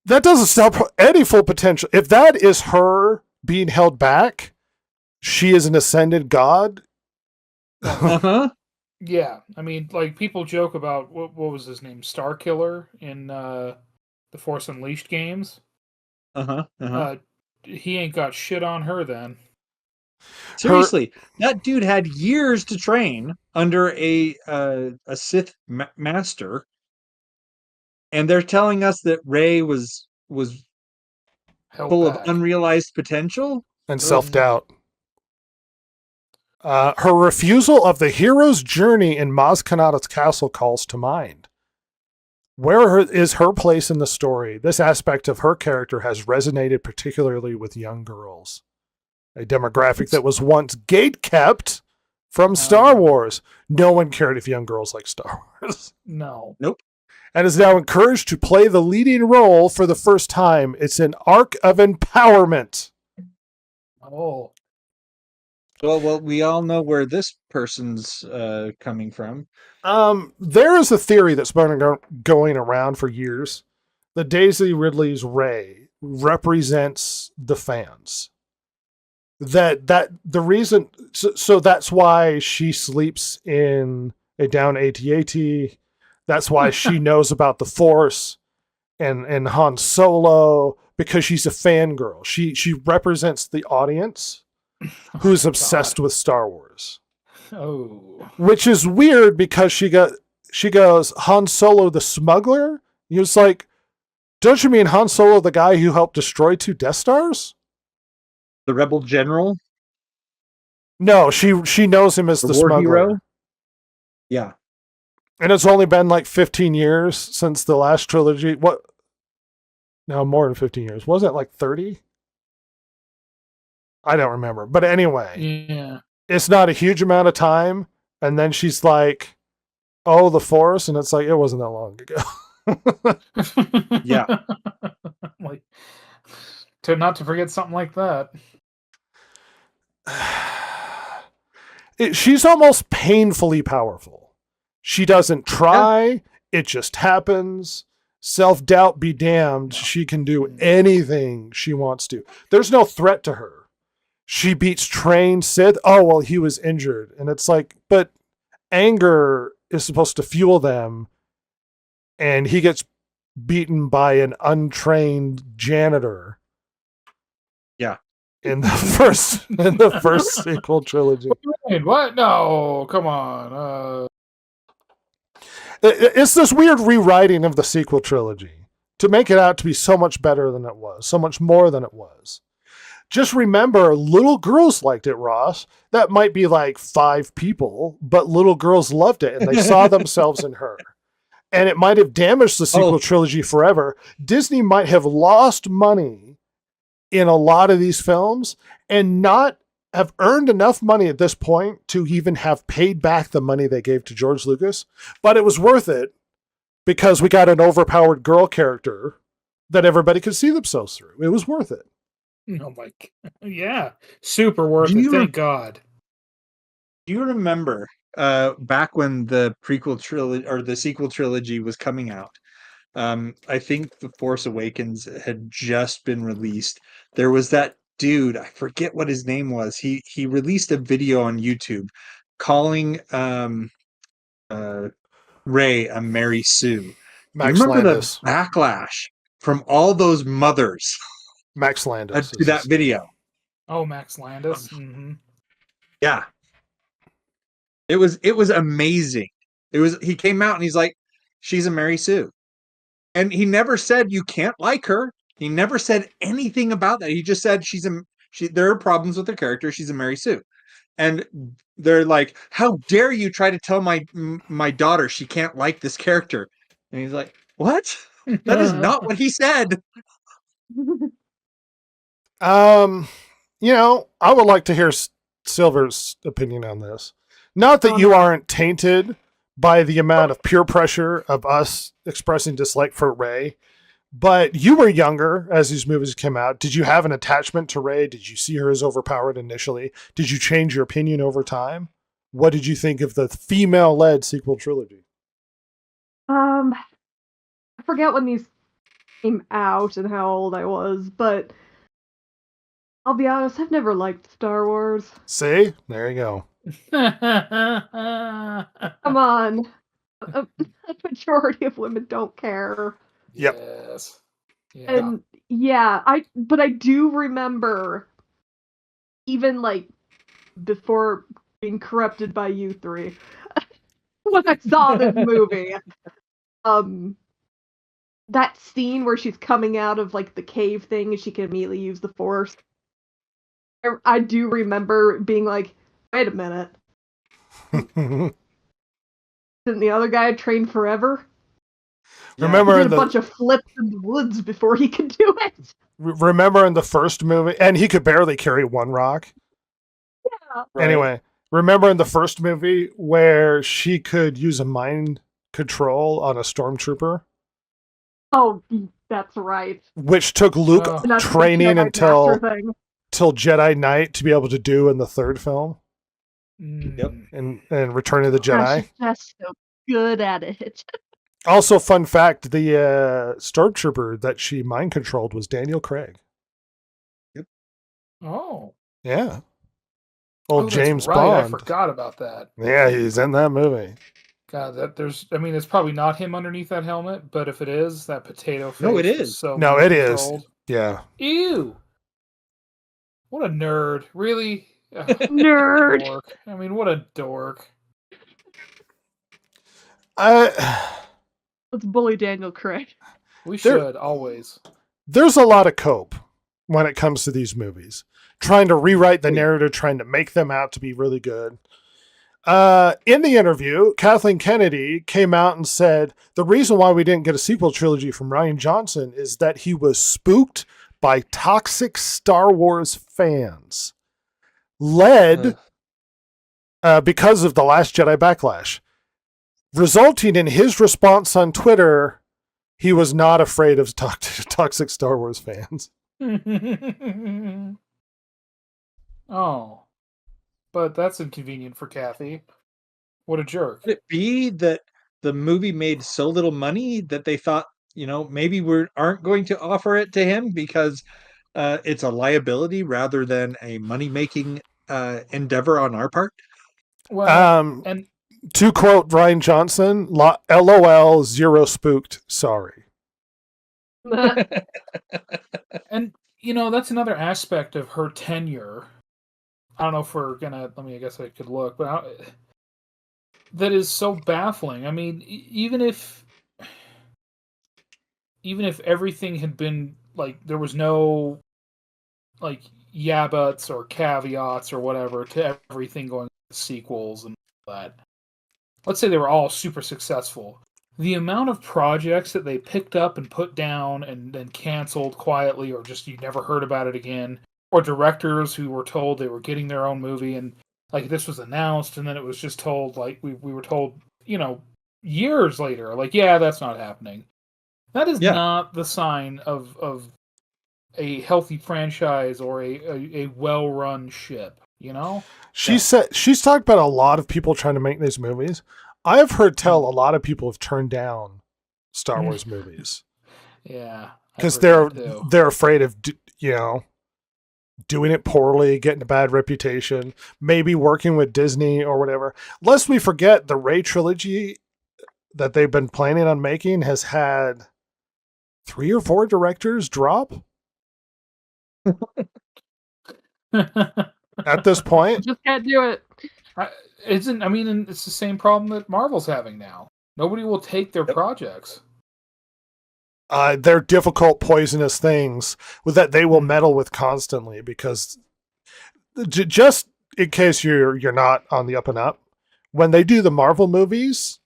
that doesn't stop any full potential. If that is her being held back, she is an ascended god. Uh-huh. Yeah, I mean, like people joke about what was his name, Star Killer in the Force Unleashed games. Uh-huh. Uh-huh. He ain't got shit on her then. Seriously, that dude had years to train under a Sith master, and they're telling us that Rey was Held full of back. unrealized potential And self-doubt. Her refusal of the hero's journey in Maz Kanata's castle calls to mind. Where is her place in the story? This aspect of her character has resonated particularly with young girls, a demographic that was once gate-kept from Star Wars. No one cared if young girls like Star Wars. No. Nope. And is now encouraged to play the leading role for the first time. It's an arc of empowerment. Oh. Well, we all know where this person's coming from. There is a theory that's been going around for years that Daisy Ridley's Rey represents the fans. That the reason, so that's why she sleeps in a down AT-AT. That's why she knows about the Force and Han Solo, because she's a fangirl. She represents the audience who's obsessed with Star Wars. Oh. Which is weird because she goes, Han Solo the smuggler? He was like, don't you mean Han Solo the guy who helped destroy 2 Death Stars? The rebel general? No, she knows him as the war smuggler. hero? Yeah. And it's only been like 15 years since the last trilogy. What? No, more than 15 years. Wasn't it like 30? I don't remember. But anyway, Yeah. it's not a huge amount of time. And then she's like, oh, the Force. And it's like, it wasn't that long ago. Yeah. Like, not to forget something like that. She's almost painfully powerful. She doesn't try. It just happens. Self-doubt be damned. She can do anything she wants to. There's no threat to her. She beats trained Sith. Oh, well, he was injured. And it's like, but anger is supposed to fuel them. And he gets beaten by an untrained janitor. Yeah. In the first sequel trilogy. What? No, come on. It's this weird rewriting of the sequel trilogy to make it out to be so much better than it was, so much more than it was. Just remember, little girls liked it, Ross. That might be like 5 people, but little girls loved it and they saw themselves in her. And it might have damaged the sequel trilogy forever. Disney might have lost money in a lot of these films and not have earned enough money at this point to even have paid back the money they gave to George Lucas. But it was worth it because we got an overpowered girl character that everybody could see themselves through. It was worth it. Oh my God. Yeah. Super worth it. Thank God. Do you remember back when the prequel trilogy or the sequel trilogy was coming out? I think The Force Awakens had just been released. There was that dude, I forget what his name was. He released a video on YouTube calling Rey a Mary Sue. Max you remember Landis. the backlash from all those mothers Max Landis. to that video? Oh, Max Landis. Mm-hmm. Yeah. It was amazing. He came out and he's like, she's a Mary Sue. And he never said you can't like her. He never said anything about that. He just said there are problems with her character. She's a Mary Sue. And they're like, how dare you try to tell my daughter she can't like this character? And he's like, what? That is not what he said. I would like to hear Silver's opinion on this. Not that you aren't tainted by the amount of peer pressure of us expressing dislike for Rey, but you were younger as these movies came out. Did you have an attachment to Rey? Did you see her as overpowered initially? Did you change your opinion over time? What did you think of the female-led sequel trilogy? I forget when these came out and how old I was, but I'll be honest, I've never liked Star Wars. See? There you go. Come on. A majority of women don't care. Yep. Yes. Yeah. And yeah, but I do remember even like before being corrupted by you three when I saw this movie. That scene where she's coming out of like the cave thing and she can immediately use the force. I do remember being like, wait a minute. Didn't the other guy train forever? Remember He in did a the bunch of flips in the woods before he could do it. remember in the first movie, and he could barely carry one rock. Yeah. Right. Anyway, remember in the first movie where she could use a mind control on a stormtrooper, Oh, that's right. which took Luke Oh. And that's the training Jedi until Master thing. Jedi Knight to be able to do in the third film Yep. and Return of the Gosh, Jedi. she's just so good at it. Also, fun fact: the stormtrooper that she mind controlled was Daniel Craig. Oh. Yeah, Oh, old that's James right. Bond. I forgot about that. Yeah, he's in that movie. God, I mean, it's probably not him underneath that helmet, but if it is, that potato face. No, it was is. So No, it is. controlled. Yeah. Ew. What a nerd. Really? Ugh, Nerd. dork. I mean, what a dork. Let's bully Daniel Craig. We There- should, always. There's a lot of cope when it comes to these movies. Trying to rewrite the narrative, trying to make them out to be really good. In the interview, Kathleen Kennedy came out and said the reason why we didn't get a sequel trilogy from Rian Johnson is that he was spooked by toxic Star Wars fans, led because of The Last Jedi backlash, resulting in his response on Twitter. He was not afraid of toxic Star Wars fans. Oh. But that's inconvenient for Kathy. What a jerk. Could it be that the movie made so little money that they thought, maybe we aren't going to offer it to him because it's a liability rather than a money-making endeavor on our part? Well, and To quote Ryan Johnson, LOL, zero spooked, sorry. and that's another aspect of her tenure. I don't know if we're gonna. I guess I could look, but that is so baffling. I mean, even if everything had been like there was no like yeah buts or caveats or whatever to everything going sequels and all that. Let's say they were all super successful. The amount of projects that they picked up and put down and then canceled quietly, or just you never heard about it again, or directors who were told they were getting their own movie and like this was announced and then it was just told like we were told, years later, like, yeah, that's not happening. That is not the sign of a healthy franchise or a well-run ship, She's talked about a lot of people trying to make these movies. I have heard tell a lot of people have turned down Star Wars movies. Yeah. Because they're afraid of, doing it poorly, getting a bad reputation, maybe working with Disney or whatever. Lest we forget, the Rey trilogy that they've been planning on making has had 3 or 4 directors drop at this point. Just can't do it. It's the same problem that Marvel's having now. Nobody will take their projects. They're difficult, poisonous things that they will meddle with constantly because just in case you're not on the up and up, when they do the Marvel movies,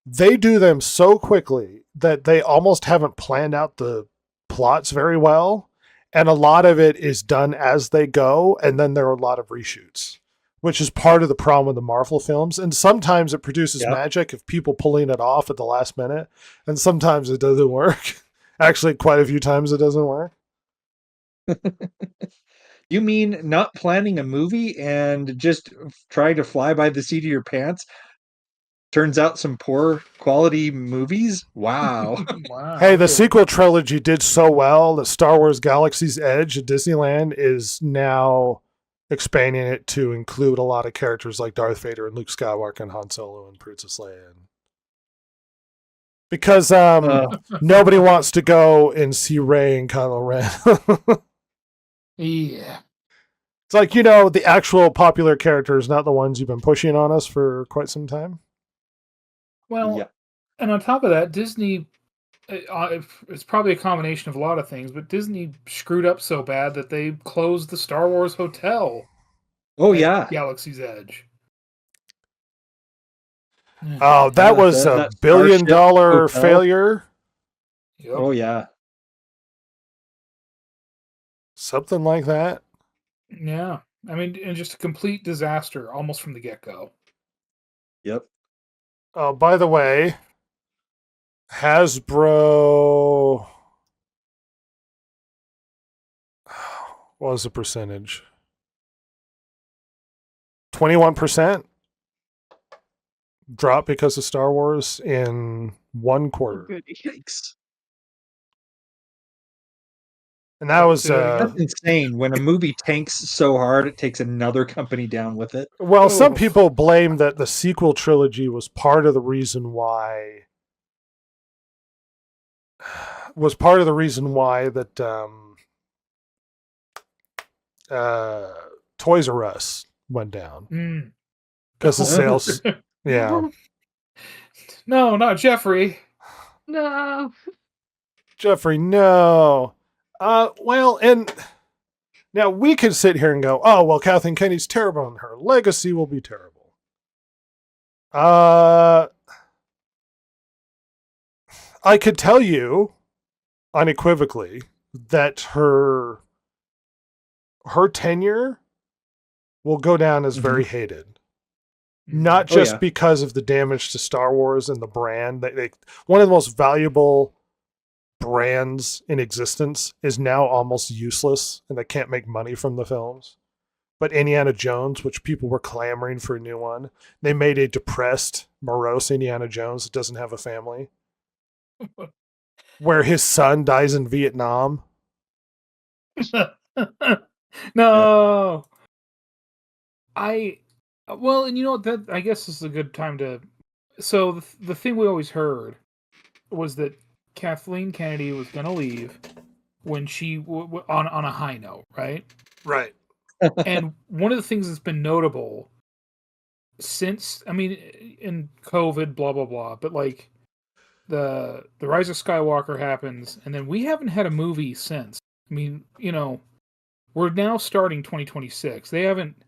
they do them so quickly that they almost haven't planned out the plots very well. And a lot of it is done as they go. And then there are a lot of reshoots, which is part of the problem with the Marvel films. And sometimes it produces magic of people pulling it off at the last minute. And sometimes it doesn't work. Actually, quite a few times it doesn't work. You mean not planning a movie and just trying to fly by the seat of your pants? turns out some poor quality movies. Wow. Wow. Hey, the sequel trilogy did so well that Star Wars Galaxy's Edge at Disneyland is now expanding it to include a lot of characters like Darth Vader and Luke Skywalker and Han Solo and Princess Leia. Because nobody wants to go and see Rey and Kylo Ren. Yeah. It's like, the actual popular characters, not the ones you've been pushing on us for quite some time. Well, Yeah. and on top of that, Disney, it's probably a combination of a lot of things, but Disney screwed up so bad that they closed the Star Wars Hotel Oh at yeah. Galaxy's Edge. Oh, that Yeah, was a that $1 billion Starship Hotel. failure. Yep. Oh yeah. Something like that. Yeah. I mean, and just a complete disaster almost from the get-go. Yep. Oh, by the way, Hasbro. What was the percentage? 21% drop because of Star Wars in one quarter. Goody. Yikes. And that was, That's insane. When a movie tanks so hard, it takes another company down with it. well, some Oof. people blame that the sequel trilogy was part of the reason why. That Toys R Us went down because the sales. Yeah, No, not Jeffrey. No. Jeffrey, no. Well, and now we could sit here and go, oh, well, Kathleen Kennedy's terrible and her legacy will be terrible. I could tell you unequivocally that her tenure will go down as very hated. Not just because of the damage to Star Wars and the brand. One of the most valuable brands in existence is now almost useless, and they can't make money from the films. But Indiana Jones, which people were clamoring for a new one, they made a depressed, morose Indiana Jones that doesn't have a family, where his son dies in Vietnam. No. Well, and you know what? That I guess this is a good time to. So the thing we always heard was that Kathleen Kennedy was going to leave when she on a high note, right? Right. And one of the things that's been notable since, I mean, in COVID, blah blah blah, but like the Rise of Skywalker happens, and then we haven't had a movie since. I mean, we're now starting 2026. They haven't.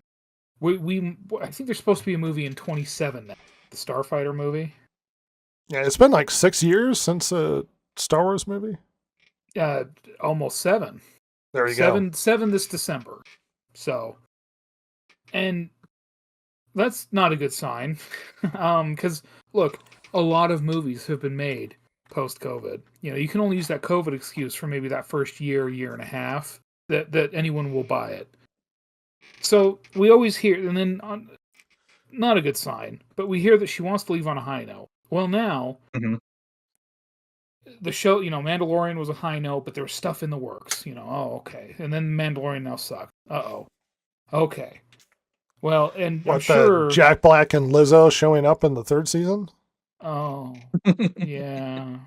I think there's supposed to be a movie in 27 now. The Starfighter movie. Yeah, it's been like 6 years since a Star Wars movie. Almost 7. There you go. 7 this December. So, and that's not a good sign. Because look, a lot of movies have been made post-COVID. You can only use that COVID excuse for maybe that first year and a half that anyone will buy it. So we always hear, and then not a good sign, but we hear that she wants to leave on a high note. Well, now the show, Mandalorian was a high note, but there was stuff in the works. Oh, okay, and then Mandalorian now sucks. Okay. Well, and I'm sure Jack Black and Lizzo showing up in the 3rd season. Oh, yeah.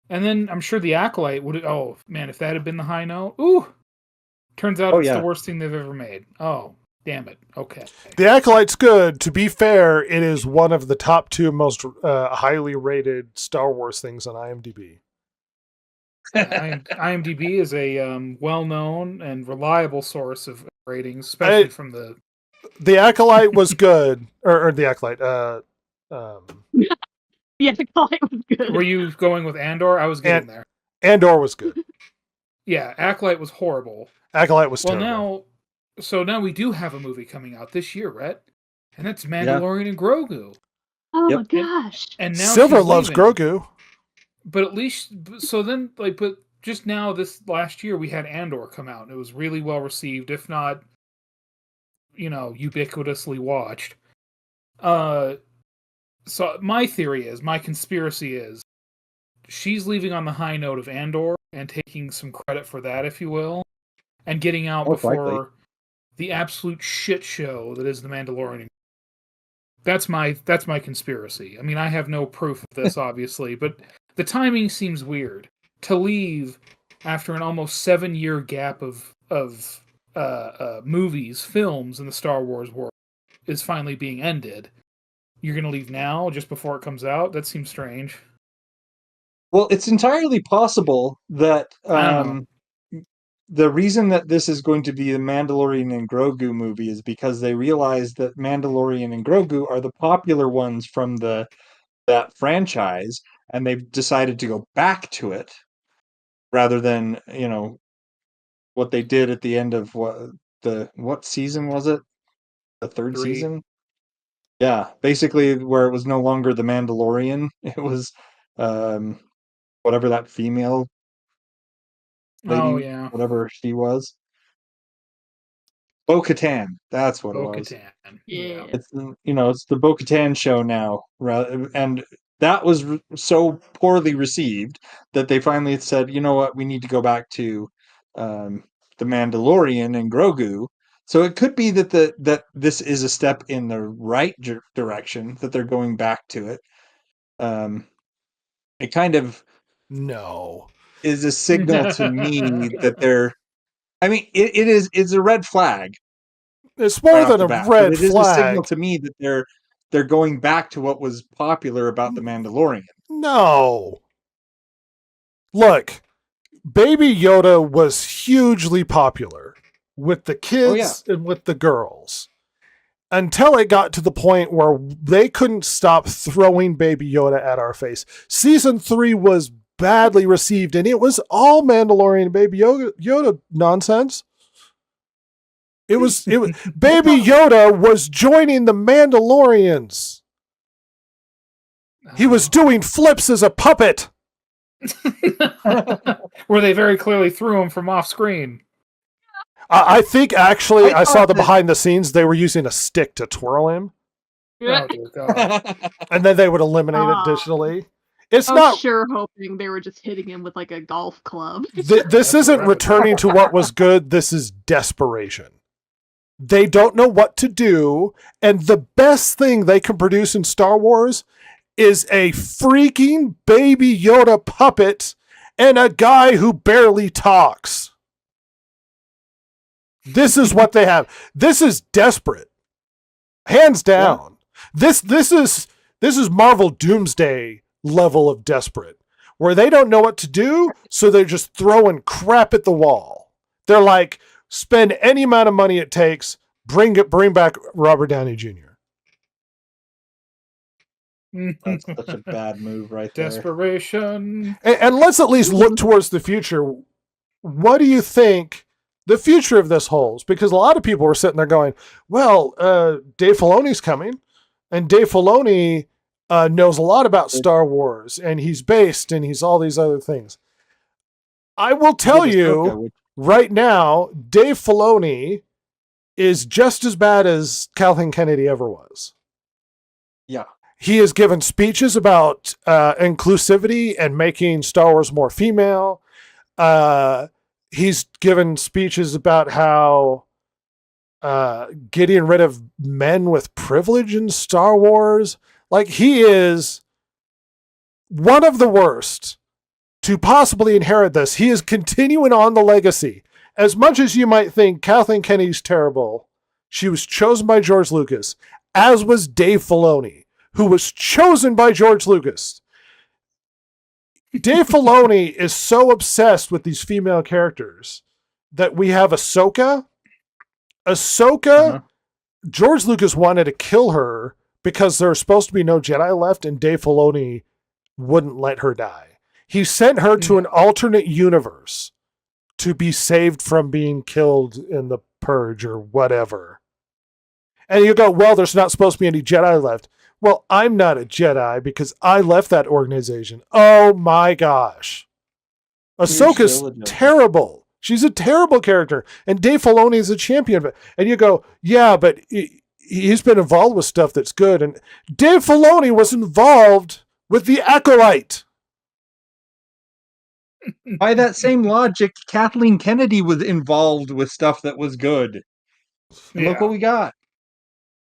And then I'm sure the Acolyte would. Oh man, if that had been the high note, ooh. Turns out it's the worst thing they've ever made. Oh, damn it. Okay. The Acolyte's good. To be fair, it is one of the top 2 most highly rated Star Wars things on IMDb. IMDb is a well-known and reliable source of ratings, especially from the... The Acolyte was good. or the Acolyte. The Acolyte was good. Were you going with Andor? I was getting there. Andor was good. Yeah, Acolyte was horrible. Acolyte was terrible. Now we do have a movie coming out this year, Rhett, and that's Mandalorian and Grogu. Oh my gosh! And now Silver loves Grogu. But at least, so then, but just now this last year we had Andor come out, and it was really well received, if not, ubiquitously watched. So my theory is, my conspiracy is, she's leaving on the high note of Andor and taking some credit for that, if you will, and getting out Most before likely. the absolute shit show that is The Mandalorian. That's my conspiracy. I mean, I have no proof of this, obviously, but the timing seems weird to leave after an almost 7-year gap of movies, films in the Star Wars world is finally being ended. You're going to leave now, just before it comes out? That seems strange. Well, it's entirely possible that I don't the reason that this is going to be a Mandalorian and Grogu movie is because they realize that Mandalorian and Grogu are the popular ones from that franchise, and they've decided to go back to it rather than, what they did at the end of what season was it? The third 3. season? Yeah, basically where it was no longer the Mandalorian. It was whatever that female lady, Oh, yeah. whatever she was. Bo-Katan, that's what it was. Bo-Katan. Yeah. It's it's the Bo-Katan show now, and that was so poorly received that they finally said, you know what, we need to go back to the Mandalorian and Grogu. So it could be that this is a step in the right direction, that they're going back to it. It kind of No. is a signal to me that they're. I mean, it's a red flag. It's more right than off a the bat, red but it is a signal flag. to me that they're going back to what was popular about the Mandalorian. No. Look, Baby Yoda was hugely popular with the kids and with the girls until it got to the point where they couldn't stop throwing Baby Yoda at our face. Season 3 was badly received, and it was all Mandalorian Baby Yoda nonsense. It was Baby Yoda was joining the Mandalorians. He was doing flips as a puppet. Where they very clearly threw him from off screen. I think actually I saw thought the that- behind the scenes. They were using a stick to twirl him, Oh, dear God. and then they would eliminate it digitally. It's I was not. sure hoping they were just hitting him with like a golf club. This That's isn't right. returning to what was good. This is desperation. They don't know what to do, and the best thing they can produce in Star Wars is a freaking Baby Yoda puppet and a guy who barely talks. This is what they have. This is desperate, hands down. This is Marvel Doomsday level of desperate, where they don't know what to do, so they're just throwing crap at the wall. They're like, spend any amount of money it takes, bring back Robert Downey Jr. That's such a bad move right there. Desperation. And let's at least look towards the future. What do you think the future of this holds? Because a lot of people were sitting there going, well, Dave Filoni's coming, and Dave Filoni knows a lot about Star Wars, and he's based, and he's all these other things. I will tell you right now, Dave Filoni is just as bad as Kathleen Kennedy ever was. Yeah. He has given speeches about inclusivity and making Star Wars more female. He's given speeches about how getting rid of men with privilege in Star Wars. Like, he is one of the worst to possibly inherit this. He is continuing on the legacy. As much as you might think Kathleen Kennedy's terrible, she was chosen by George Lucas, as was Dave Filoni, who was chosen by George Lucas. Dave Filoni is so obsessed with these female characters that we have Ahsoka. George Lucas wanted to kill her because there are supposed to be no Jedi left, and Dave Filoni wouldn't let her die. He sent her to an alternate universe to be saved from being killed in the Purge or whatever. And you go, well, there's not supposed to be any Jedi left. Well, I'm not a Jedi because I left that organization. Oh my gosh. Ahsoka's terrible. She's a terrible character. And Dave Filoni is a champion of it. And you go, yeah, but he's been involved with stuff that's good. And Dave Filoni was involved with The Acolyte. By that same logic, Kathleen Kennedy was involved with stuff that was good. And look what we got.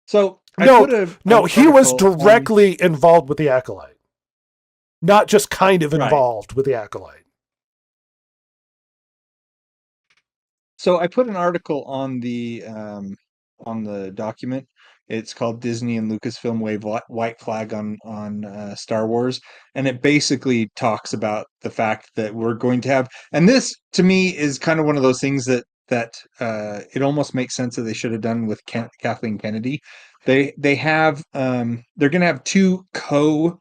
So he was directly involved with The Acolyte, not just kind of involved with The Acolyte. So I put an article on the document. It's called "Disney and Lucasfilm Wave White Flag on Star Wars," and it basically talks about the fact that we're going to have. And this, to me, is kind of one of those things that it almost makes sense that they should have done with Kathleen Kennedy. They have they're going to have two co-presidents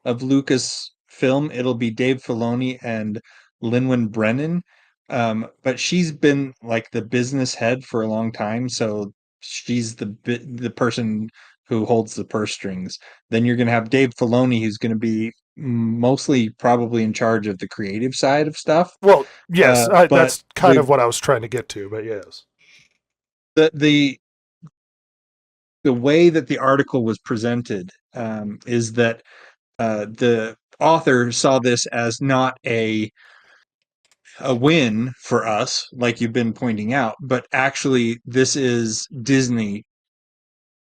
of Lucasfilm. It'll be Dave Filoni and Lin Brennan. But she's been like the business head for a long time, so she's the person who holds the purse strings. Then you're going to have Dave Filoni, who's going to be mostly probably in charge of the creative side of stuff. Well, yes, that's kind of what I was trying to get to, but yes. The way that the article was presented is that the author saw this as not a win for us, like you've been pointing out, but actually this is Disney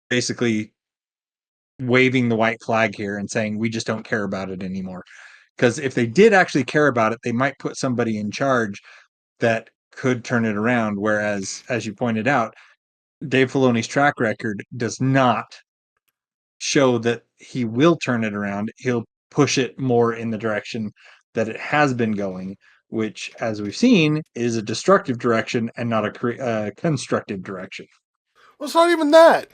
basically waving the white flag here and saying we just don't care about it anymore. Because if they did actually care about it, they might put somebody in charge that could turn it around. Whereas, as you pointed out, Dave Filoni's track record does not show that he will turn it around. He'll push it more in the direction that it has been going, which, as we've seen, is a destructive direction and not a constructive direction. Well, it's not even that.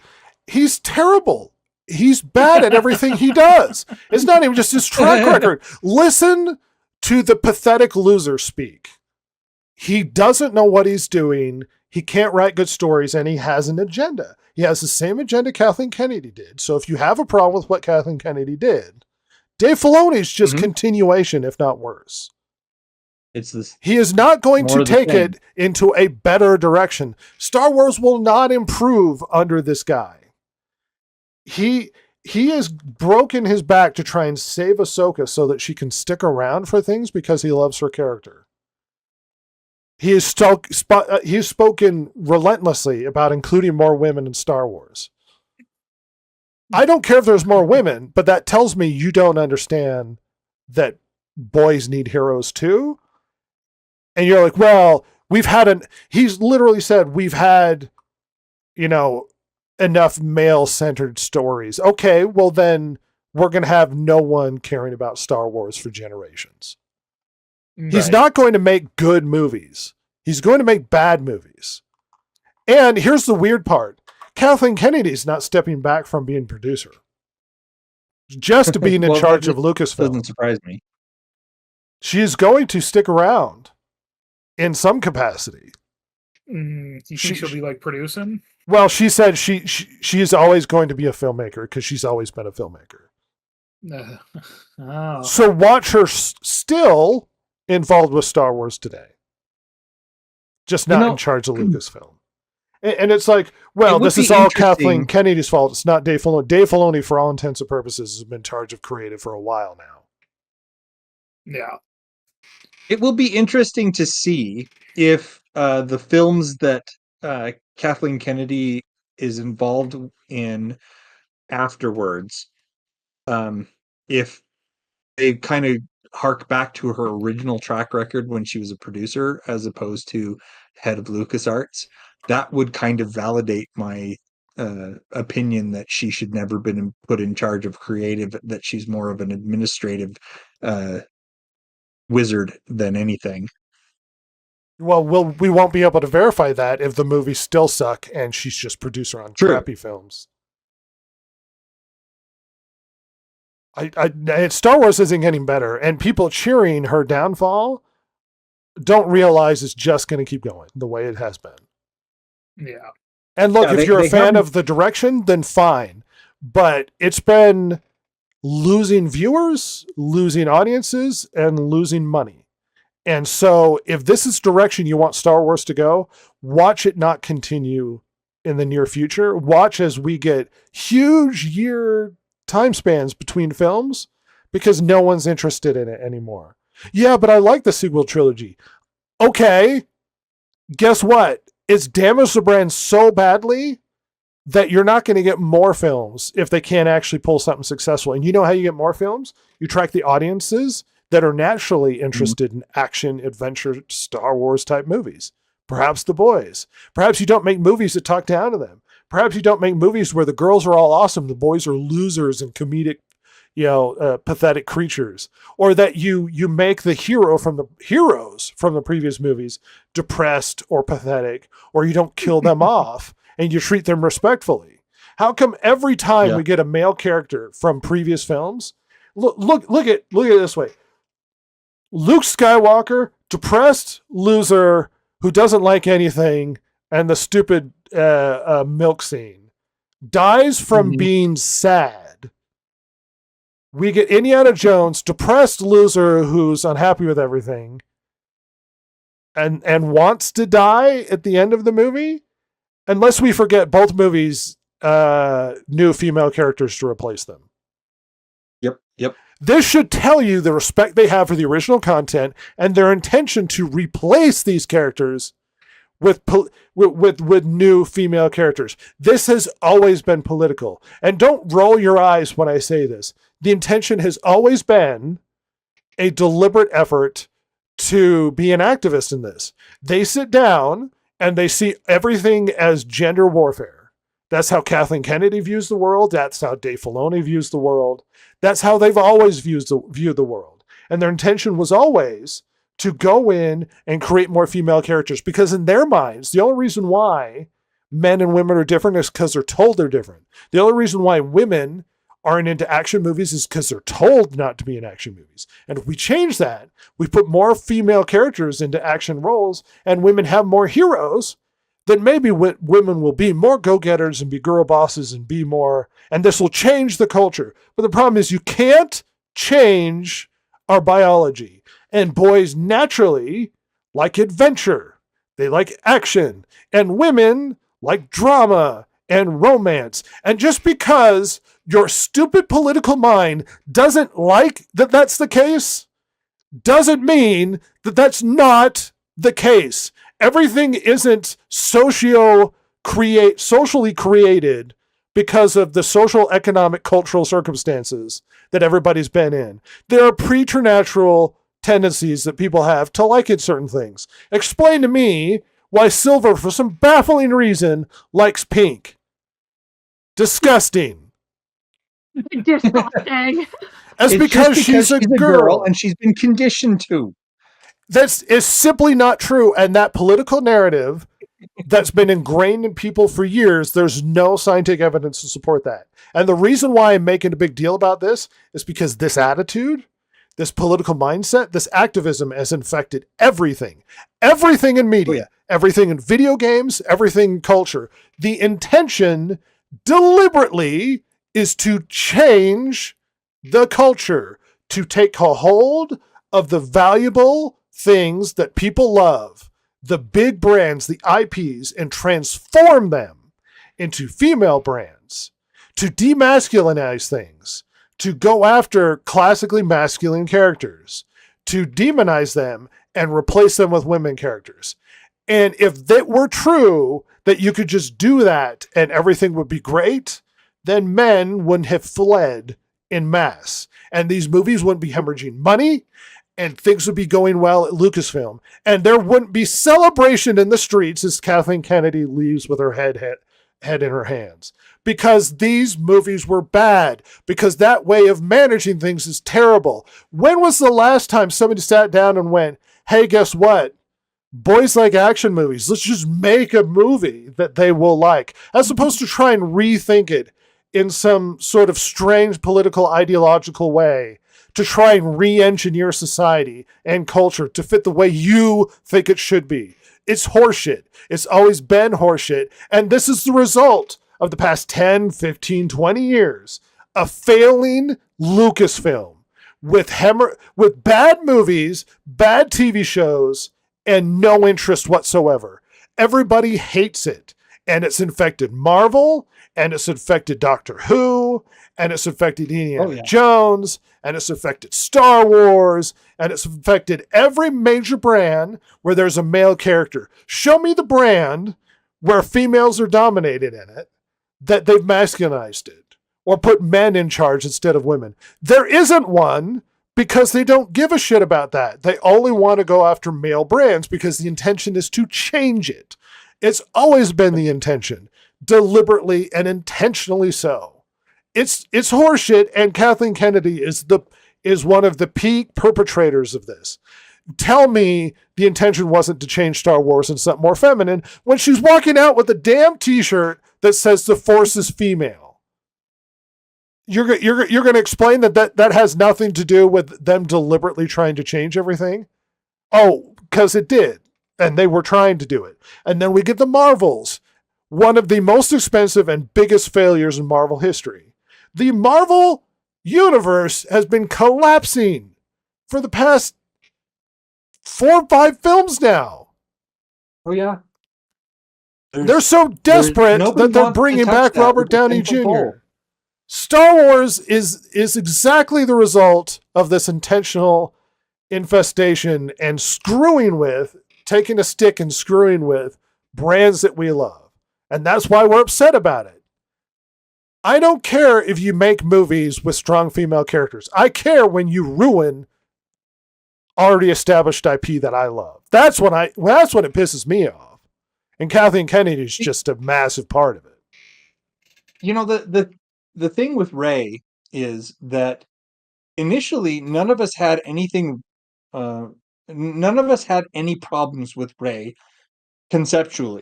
He's terrible. He's bad at everything he does. It's not even just his track record. Listen to the pathetic loser speak. He doesn't know what he's doing. He can't write good stories, and he has an agenda. He has the same agenda Kathleen Kennedy did. So if you have a problem with what Kathleen Kennedy did, Dave Filoni's just continuation, if not worse. It's this. He is not going to take it into a better direction. Star Wars will not improve under this guy. He has broken his back to try and save Ahsoka so that she can stick around for things because he loves her character. He has spoken relentlessly about including more women in Star Wars. I don't care if there's more women, but that tells me you don't understand that boys need heroes too. And you're like, well, he's literally said we've had, enough male-centered stories. Okay, well then we're going to have no one caring about Star Wars for generations. Right. He's not going to make good movies. He's going to make bad movies. And here's the weird part. Kathleen Kennedy's not stepping back from being producer. Just being in charge of Lucasfilm. Doesn't surprise me. She is going to stick around in some capacity. You think she'll be like producing? Well, she said she is always going to be a filmmaker because she's always been a filmmaker. Oh. So watch her still involved with Star Wars today. Just not in charge of Lucasfilm. And it's like, well, this is all Kathleen Kennedy's fault. It's not Dave Filoni. Dave Filoni, for all intents and purposes, has been in charge of creative for a while now. Yeah. It will be interesting to see if the films that Kathleen Kennedy is involved in afterwards, if they kind of hark back to her original track record when she was a producer as opposed to head of LucasArts, that would kind of validate my opinion that she should never been put in charge of creative, that she's more of an administrative wizard than anything. Well, we won't be able to verify that if the movies still suck and she's just producer on crappy films. Star Wars isn't getting better, and people cheering her downfall don't realize it's just going to keep going the way it has been. Yeah. And look, if you're a fan of the direction, then fine. But it's been losing viewers, losing audiences, and losing money. And so if this is direction you want Star Wars to go, watch it not continue in the near future. Watch as we get huge year time spans between films because no one's interested in it anymore. Yeah, but I like the sequel trilogy. Okay, guess what? It's damaged the brand so badly that you're not going to get more films if they can't actually pull something successful. And you know how you get more films? You track the audiences that are naturally interested in action, adventure, Star Wars type movies. Perhaps The Boys. Perhaps you don't make movies that talk down to them. Perhaps you don't make movies where the girls are all awesome, the boys are losers and comedic, pathetic creatures. Or that you make the heroes from the previous movies depressed or pathetic, or you don't kill them off and you treat them respectfully. How come every time we get a male character from previous films, look at it this way. Luke Skywalker, depressed loser who doesn't like anything, and the stupid milk scene, dies from being sad. We get Indiana Jones, depressed loser who's unhappy with everything, and wants to die at the end of the movie, unless we forget both movies new female characters to replace them. Yep. This should tell you the respect they have for the original content and their intention to replace these characters with new female characters. This has always been political. And don't roll your eyes when I say this. The intention has always been a deliberate effort to be an activist in this. They sit down and they see everything as gender warfare. That's how Kathleen Kennedy views the world. That's how Dave Filoni views the world. That's how they've always viewed the world. And their intention was always to go in and create more female characters, because in their minds, the only reason why men and women are different is because they're told they're different. The only reason why women aren't into action movies is because they're told not to be in action movies. And if we change that, we put more female characters into action roles and women have more heroes, then maybe women will be more go-getters and be girl bosses and be more, and this will change the culture. But the problem is you can't change our biology. And boys naturally like adventure. They like action. And women like drama and romance. And just because your stupid political mind doesn't like that that's the case, doesn't mean that that's not the case. Everything isn't socially created because of the social, economic, cultural circumstances that everybody's been in. There are preternatural tendencies that people have to like certain things. Explain to me why Silver, for some baffling reason, likes pink. Disgusting. Disgusting. That's because she's a girl and she's been conditioned to. That is simply not true. And that political narrative that's been ingrained in people for years, there's no scientific evidence to support that. And the reason why I'm making a big deal about this is because this attitude, this political mindset, this activism has infected everything. Everything in media, everything in video games, everything in culture. The intention deliberately is to change the culture, to take a hold of the valuable things that people love, the big brands, the IPs, and transform them into female brands, to demasculinize things, to go after classically masculine characters, to demonize them and replace them with women characters. And if that were true, that you could just do that and everything would be great, then men wouldn't have fled in mass. And these movies wouldn't be hemorrhaging money, and things would be going well at Lucasfilm. And there wouldn't be celebration in the streets as Kathleen Kennedy leaves with her head in her hands. Because these movies were bad. Because that way of managing things is terrible. When was the last time somebody sat down and went, hey, guess what? Boys like action movies. Let's just make a movie that they will like. As opposed to try and rethink it in some sort of strange political ideological way, to try and re-engineer society and culture to fit the way you think it should be. It's horseshit. It's always been horseshit. And this is the result of the past 10, 15, 20 years of failing Lucasfilm. with bad movies, bad TV shows, and no interest whatsoever. Everybody hates it. And it's infected Marvel, and it's infected Doctor Who, and it's infected Indiana Jones, and it's affected Star Wars, and it's affected every major brand where there's a male character. Show me the brand where females are dominated in it, that they've masculinized it, or put men in charge instead of women. There isn't one, because they don't give a shit about that. They only want to go after male brands because the intention is to change it. It's always been the intention, deliberately and intentionally so. It's horseshit, and Kathleen Kennedy is one of the peak perpetrators of this. Tell me the intention wasn't to change Star Wars into something more feminine when she's walking out with a damn t-shirt that says the Force is female. You're going to explain that has nothing to do with them deliberately trying to change everything? Oh, because it did. And they were trying to do it. And then we get the Marvels, one of the most expensive and biggest failures in Marvel history. The Marvel universe has been collapsing for the past 4 or 5 films now. Oh, yeah. They're so desperate that they're bringing back Robert Downey Jr. Star Wars is exactly the result of this intentional infestation and taking a stick and screwing with brands that we love. And that's why we're upset about it. I don't care if you make movies with strong female characters. I care when you ruin already established IP that I love. That's when it pisses me off. And Kathleen Kennedy is just a massive part of it. You know, the thing with Rey is that initially none of us had anything. None of us had any problems with Rey conceptually.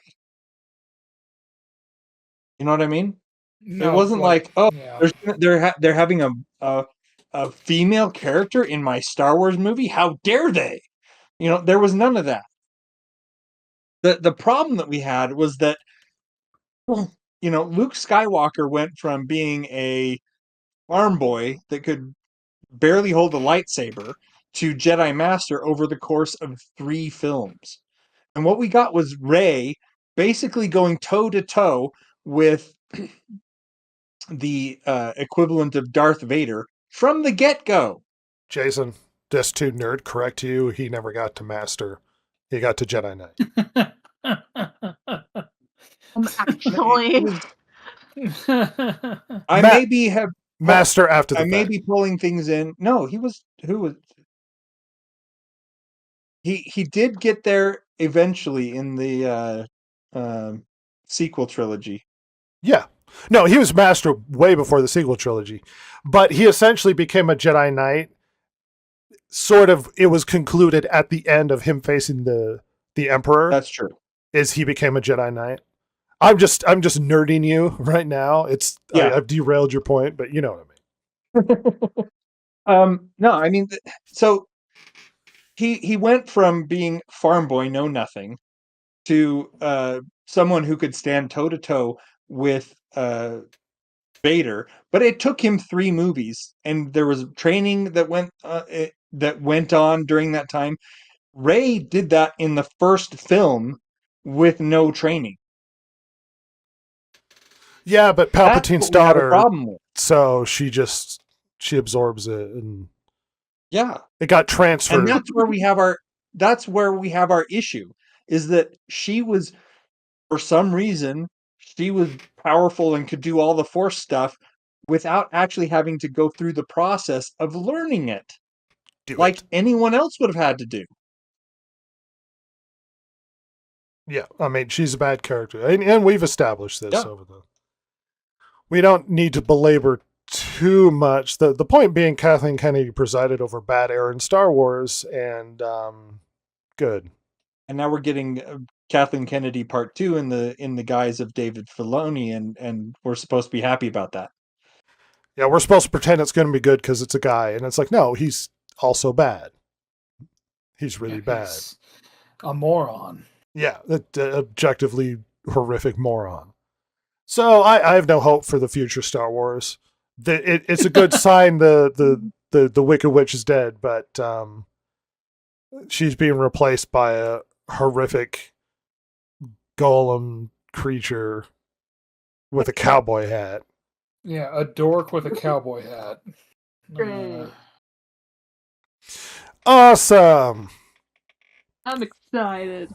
You know what I mean? No, it wasn't like, like, oh, yeah. they're having a female character in my Star Wars movie. How dare they? You know, there was none of that. The problem that we had was that, you know, Luke Skywalker went from being a farm boy that could barely hold a lightsaber to Jedi Master over the course of 3 films. And what we got was Rey basically going toe to toe with the equivalent of Darth Vader from the get-go. Jason, this to nerd correct you. He never got to Master. He got to Jedi Knight. Actually, I maybe have Master after the I fact. may be pulling things in. No, he was he did get there eventually in the sequel trilogy. Yeah. No, he was Master way before the sequel trilogy. But he essentially became a Jedi Knight. Sort of, it was concluded at the end of him facing the Emperor. That's true. Is he became a Jedi Knight. I'm just nerding you right now. It's I've derailed your point, but you know what I mean. No, I mean, so he went from being farm boy, know nothing, to someone who could stand toe to toe with Vader, but it took him 3 movies, and there was training that went on during that time. Rey did that in the first film with no training. Yeah, but Palpatine's daughter, problem with. So she absorbs it, and Yeah, it got transferred. And that's where we have our issue, is that she was, for some reason, she was powerful and could do all the Force stuff without actually having to go through the process of learning it, like anyone else would have had to do. Yeah, I mean, she's a bad character, and we've established this over the. We don't need to belabor too much. The point being, Kathleen Kennedy presided over bad era in Star Wars, and good. And now we're getting Kathleen Kennedy Part 2 in the guise of David Filoni, and we're supposed to be happy about that. Yeah, we're supposed to pretend it's going to be good because it's a guy, and it's like, no, he's also bad. He's really bad. He's a moron. Yeah, objectively horrific moron. So I have no hope for the future Star Wars. It's a good sign the the Wicked Witch is dead, but she's being replaced by a horrific golem creature with a cowboy hat. Yeah, a dork with a cowboy hat. Great. Awesome. I'm excited.